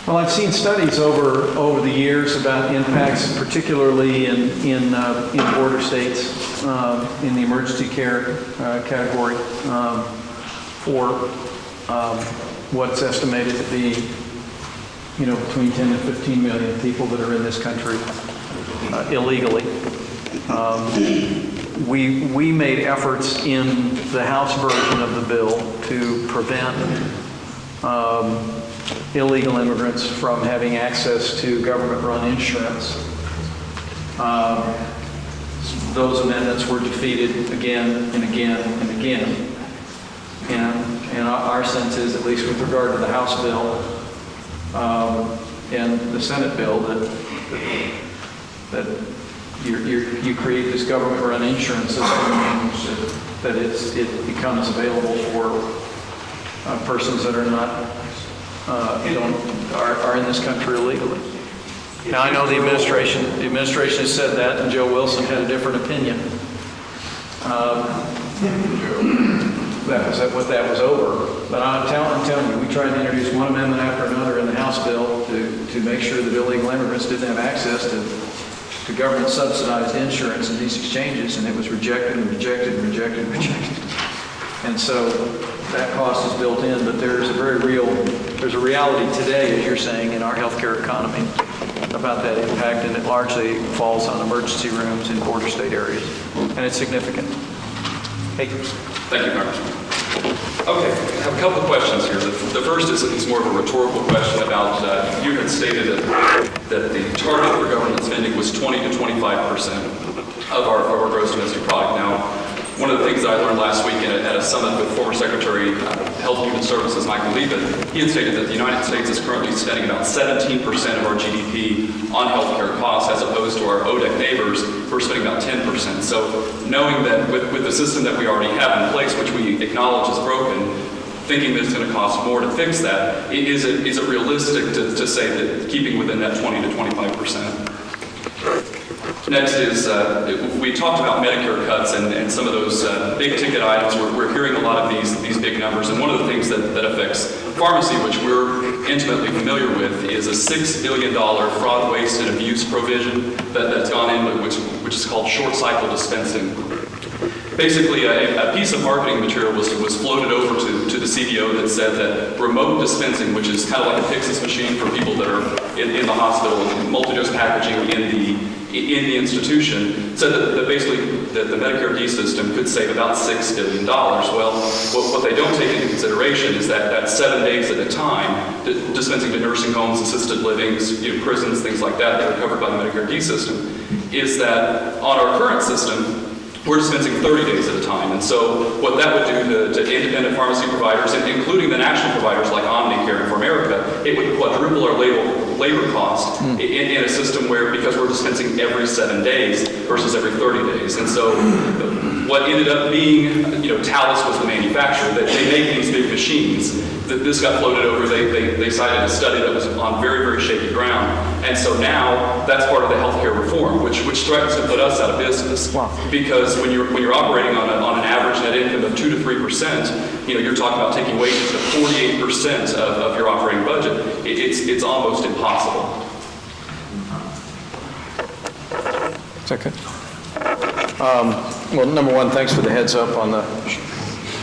S5: Well, I've seen studies over the years about impacts, particularly in border states, in the emergency care category, for what's estimated to be, between 10 and 15 million people that are in this country illegally. We made efforts in the House version of the bill to prevent illegal immigrants from having access to government-run insurance. Those amendments were defeated again and again and again. And our sense is, at least with regard to the House bill and the Senate bill, that you create this government-run insurance system that it becomes available for persons that are not are in this country illegally. Now I know the administration has said that, and Joe Wilson had a different opinion. That was over. But I'm telling you, we tried to introduce one amendment after another in the House bill to make sure that illegal immigrants didn't have access to government subsidized insurance in these exchanges, and it was rejected and rejected and rejected and rejected. And so that cost is built in, but there's a reality today, as you're saying, in our healthcare economy about that impact, and it largely falls on emergency rooms in border state areas, and it's significant. Hey.
S12: Thank you, Congressman. Okay, I have a couple of questions here. The first is more of a rhetorical question about, you had stated that the target for government spending was 20 to 25% of our gross domestic product. Now, one of the things that I learned last week at a summit with former Secretary of Health and Human Services, Michael Leavitt, he had stated that the United States is currently spending about 17% of our GDP on healthcare costs, as opposed to our ODEC neighbors who are spending about 10%. So knowing that with the system that we already have in place, which we acknowledge is broken, thinking that it's going to cost more to fix that, is it realistic to say that keeping within that 20 to 25%? Next is, we talked about Medicare cuts and some of those big ticket items. We're hearing a lot of these big numbers, and one of the things that affects pharmacy, which we're intimately familiar with, is a $6 billion fraud, waste, and abuse provision that's gone in, which is called short cycle dispensing. Basically, a piece of marketing material was floated over to the CBO that said that remote dispensing, which is kind of like a Pyxis machine for people that are in the hospital, and multi-dose packaging in the institution, said that basically that the Medicare D system could save about $6 billion. Well, what they don't take into consideration is that 7 days at a time, dispensing to nursing homes, assisted livings, prisons, things like that are covered by the Medicare D system, is that on our current system, we're dispensing 30 days at a time. And so what that would do to independent pharmacy providers, including the national providers like Omnicare and For America, it would quadruple our labor cost in a system where, because we're dispensing every 7 days versus every 30 days. And so what ended up being, Talis was the manufacturer, that they make these big machines. This got floated over, they cited a study that was on very, very shaky ground. And so now that's part of the healthcare reform, which threatens to put us out of business. Wow. Because when you're operating on an average net income of 2 to 3%, you're talking about taking wages to 48% of your operating budget. It's almost impossible.
S5: Second. Well, number one, thanks for the heads up on the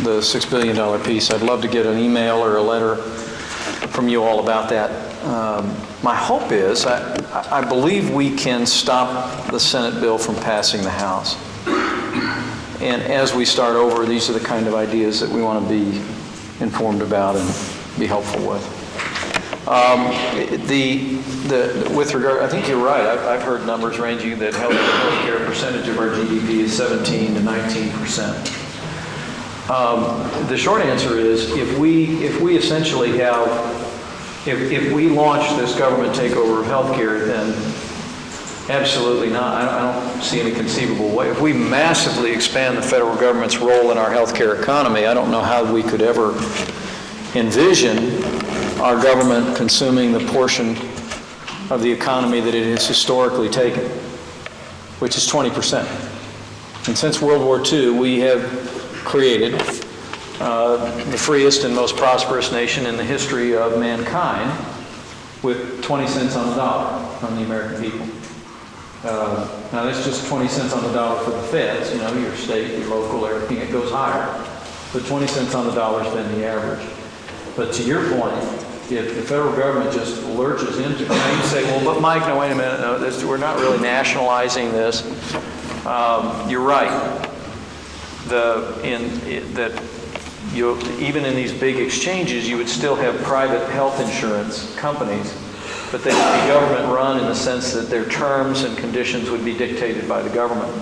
S5: the $6 billion piece. I'd love to get an email or a letter from you all about that. My hope is, I believe we can stop the Senate bill from passing the House. And as we start over, these are the kind of ideas that we want to be informed about and be helpful with. With regard, I think you're right. I've heard numbers ranging that healthcare percentage of our GDP is 17 to 19%. The short answer is, if we essentially have, if we launch this government takeover of healthcare, then absolutely not. I don't see any conceivable way. If we massively expand the federal government's role in our healthcare economy, I don't know how we could ever envision our government consuming the portion of the economy that it has historically taken, which is 20%. And since World War II, we have created the freest and most prosperous nation in the history of mankind with 20 cents on the dollar from the American people. Now that's just 20 cents on the dollar for the feds, your state, your local, everything, it goes higher. But 20 cents on the dollar has been the average. But to your point, if the federal government just lurches into, now you say, well, but Mike, no, wait a minute, no, we're not really nationalizing this. You're right. Even in these big exchanges, you would still have private health insurance companies, but they would be government run in the sense that their terms and conditions would be dictated by the government,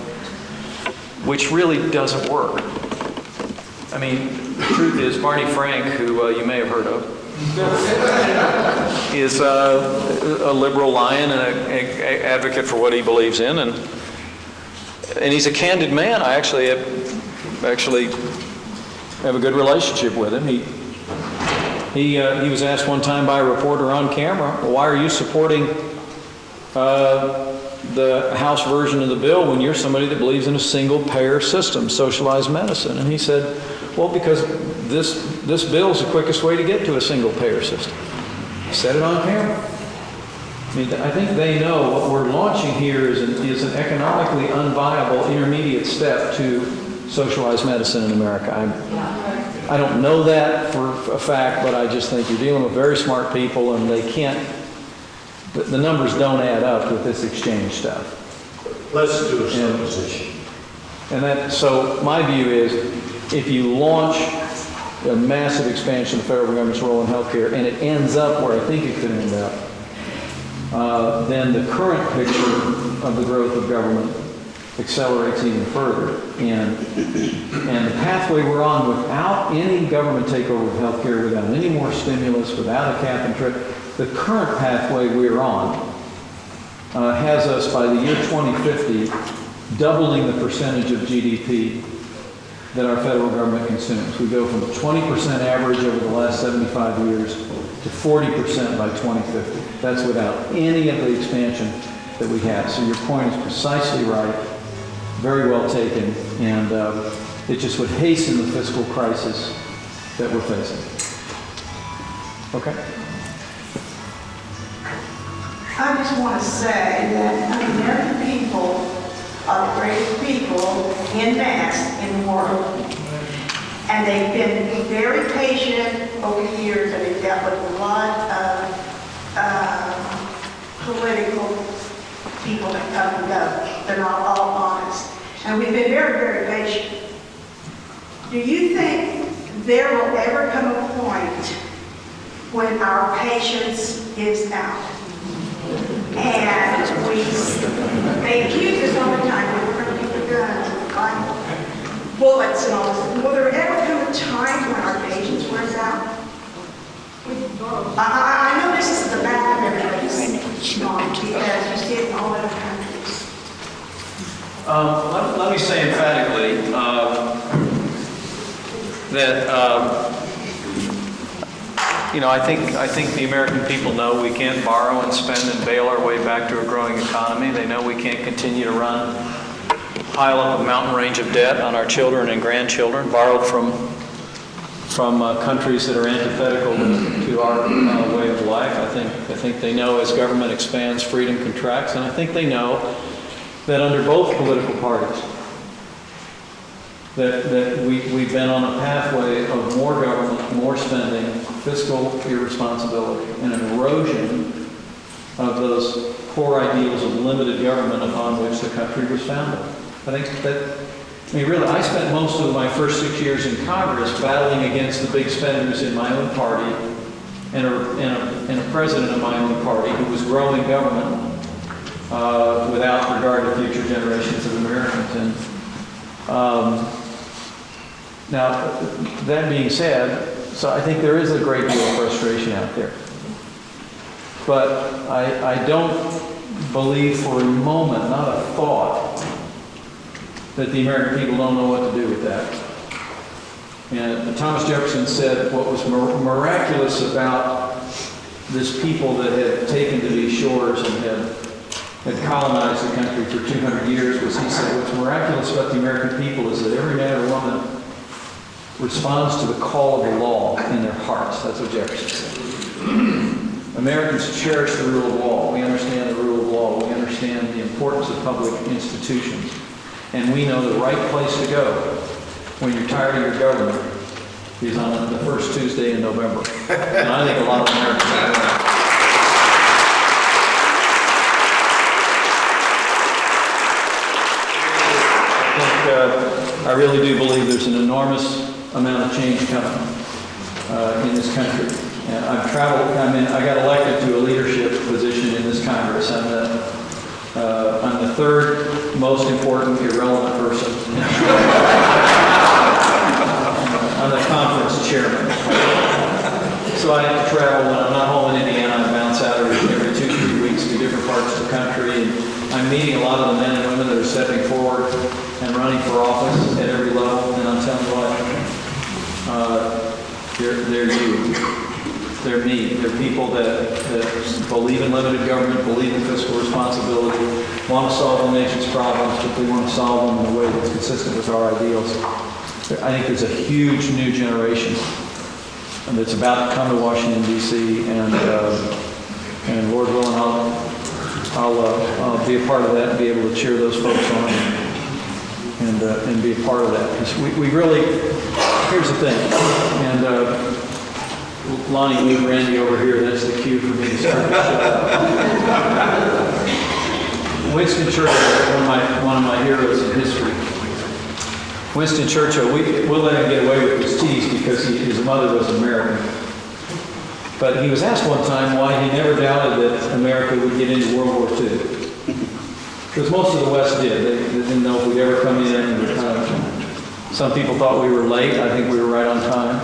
S5: which really doesn't work. I mean, the truth is, Barney Frank, who you may have heard of, is a liberal lion and an advocate for what he believes in, and he's a candid man. I actually have a good relationship with him. He was asked one time by a reporter on camera, well, why are you supporting the House version of the bill when you're somebody that believes in a single-payer system, socialized medicine? And he said, well, because this bill is the quickest way to get to a single-payer system. He said it on camera. I mean, I think they know what we're launching here is an economically unviable intermediate step to socialized medicine in America. I don't know that for a fact, but I just think you're dealing with very smart people, and they can't, the numbers don't add up with this exchange stuff.
S13: Let's do a supposition.
S5: So my view is, if you launch a massive expansion of the federal government's role in healthcare, and it ends up where I think it could end up, then the current picture of the growth of government accelerates even further. And the pathway we're on, without any government takeover of healthcare, without any more stimulus, without a cap and trade, the current pathway we're on has us, by the year 2050, doubling the percentage of GDP that our federal government consumes. We go from a 20% average over the last 75 years to 40% by 2050. That's without any of the expansion that we have. So your point is precisely right, very well taken, and it just would hasten the fiscal crisis that we're facing. Okay?
S14: I just want to say that the American people are the greatest people in mass in the world. And they've been very patient over the years, and they've dealt with a lot of political people that come and go. They're not all honest. And we've been very, very patient. Do you think there will ever come a point when our patience is out? And they accuse us all the time that we're going to keep the guns and like bullets and all this. Will there ever come a time when our patience wears out? I know this is the back of everybody's mind because you see it in all other countries.
S5: Let me say emphatically that I think the American people know we can't borrow and spend and bail our way back to a growing economy. They know we can't continue to pile up a mountain range of debt on our children and grandchildren, borrowed from countries that are antithetical to our way of life. I think they know as government expands, freedom contracts, and I think they know that under both political parties, that we've been on a pathway of more government, more spending, fiscal irresponsibility, and an erosion of those core ideals of limited government upon which the country was founded. I think that, I mean, really, I spent most of my first 6 years in Congress battling against the big spenders in my own party and a president of my own party who was growing government without regard to future generations of Americans. And now, that being said, so I think there is a great deal of frustration out there. But I don't believe for a moment, not a thought, that the American people don't know what to do with that. And Thomas Jefferson said what was miraculous about this people that had taken to these shores and had colonized the country for 200 years was, he said, what's miraculous about the American people is that every man or woman responds to the call of the law in their hearts. That's what Jefferson said. Americans cherish the rule of law. We understand the rule of law. We understand the importance of public institutions. And we know the right place to go when you're tired of your government is on the first Tuesday in November. And I think a lot of Americans are right. I really do believe there's an enormous amount of change coming in this country. And I've traveled, I got elected to a leadership position in this Congress. I'm the third most important irrelevant person. I'm the conference chairman. So I have to travel when I'm not home in Indiana. I bounce out every 2-3 weeks to different parts of the country. And I'm meeting a lot of the men and women that are stepping forward and running for office at every level. And I'm telling you what, they're you. They're me. They're people that believe in limited government, believe in fiscal responsibility, want to solve the nation's problems, but they want to solve them in a way that's consistent with our ideals. I think there's a huge new generation that's about to come to Washington, D.C., and Lord willing, I'll be a part of that and be able to cheer those folks on and be a part of that. Because we really, here's the thing, and Lonnie, move Randy over here. That's the cue for me to start the show. Winston Churchill, one of my heroes in history. Winston Churchill, we'll let him get away with his tease because his mother was American. But he was asked one time why he never doubted that America would get into World War II. Because most of the West did. They didn't know if we'd ever come in. And some people thought we were late. I think we were right on time.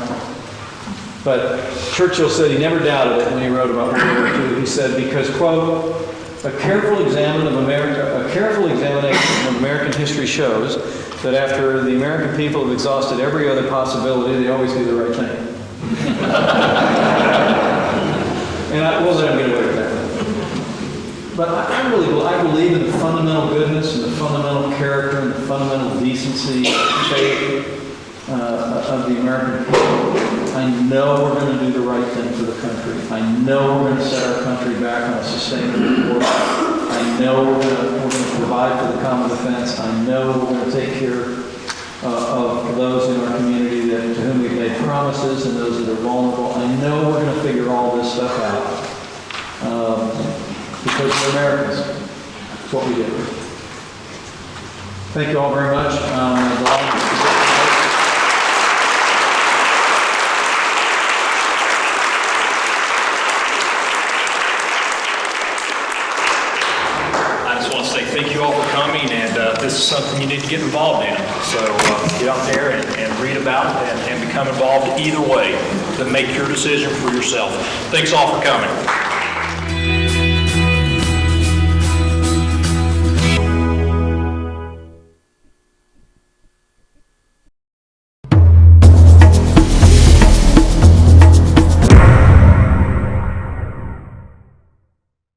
S5: But Churchill said he never doubted it when he wrote about World War II. He said, because, quote, a careful examination of American history shows that after the American people have exhausted every other possibility, they always do the right thing. And we'll let him get away with that. But I believe in the fundamental goodness and the fundamental character and the fundamental decency, faith of the American people. I know we're going to do the right thing for the country. I know we're going to set our country back on a sustainable course. I know we're going to provide for the common defense. I know we're going to take care of those in our community to whom we've made promises and those that are vulnerable. I know we're going to figure all this stuff out because we're Americans. It's what we do. Thank you all very much.
S1: Thank you all for coming, and this is something you need to get involved in. So get out there and read about it and become involved either way to make your decision for yourself. Thanks all for coming.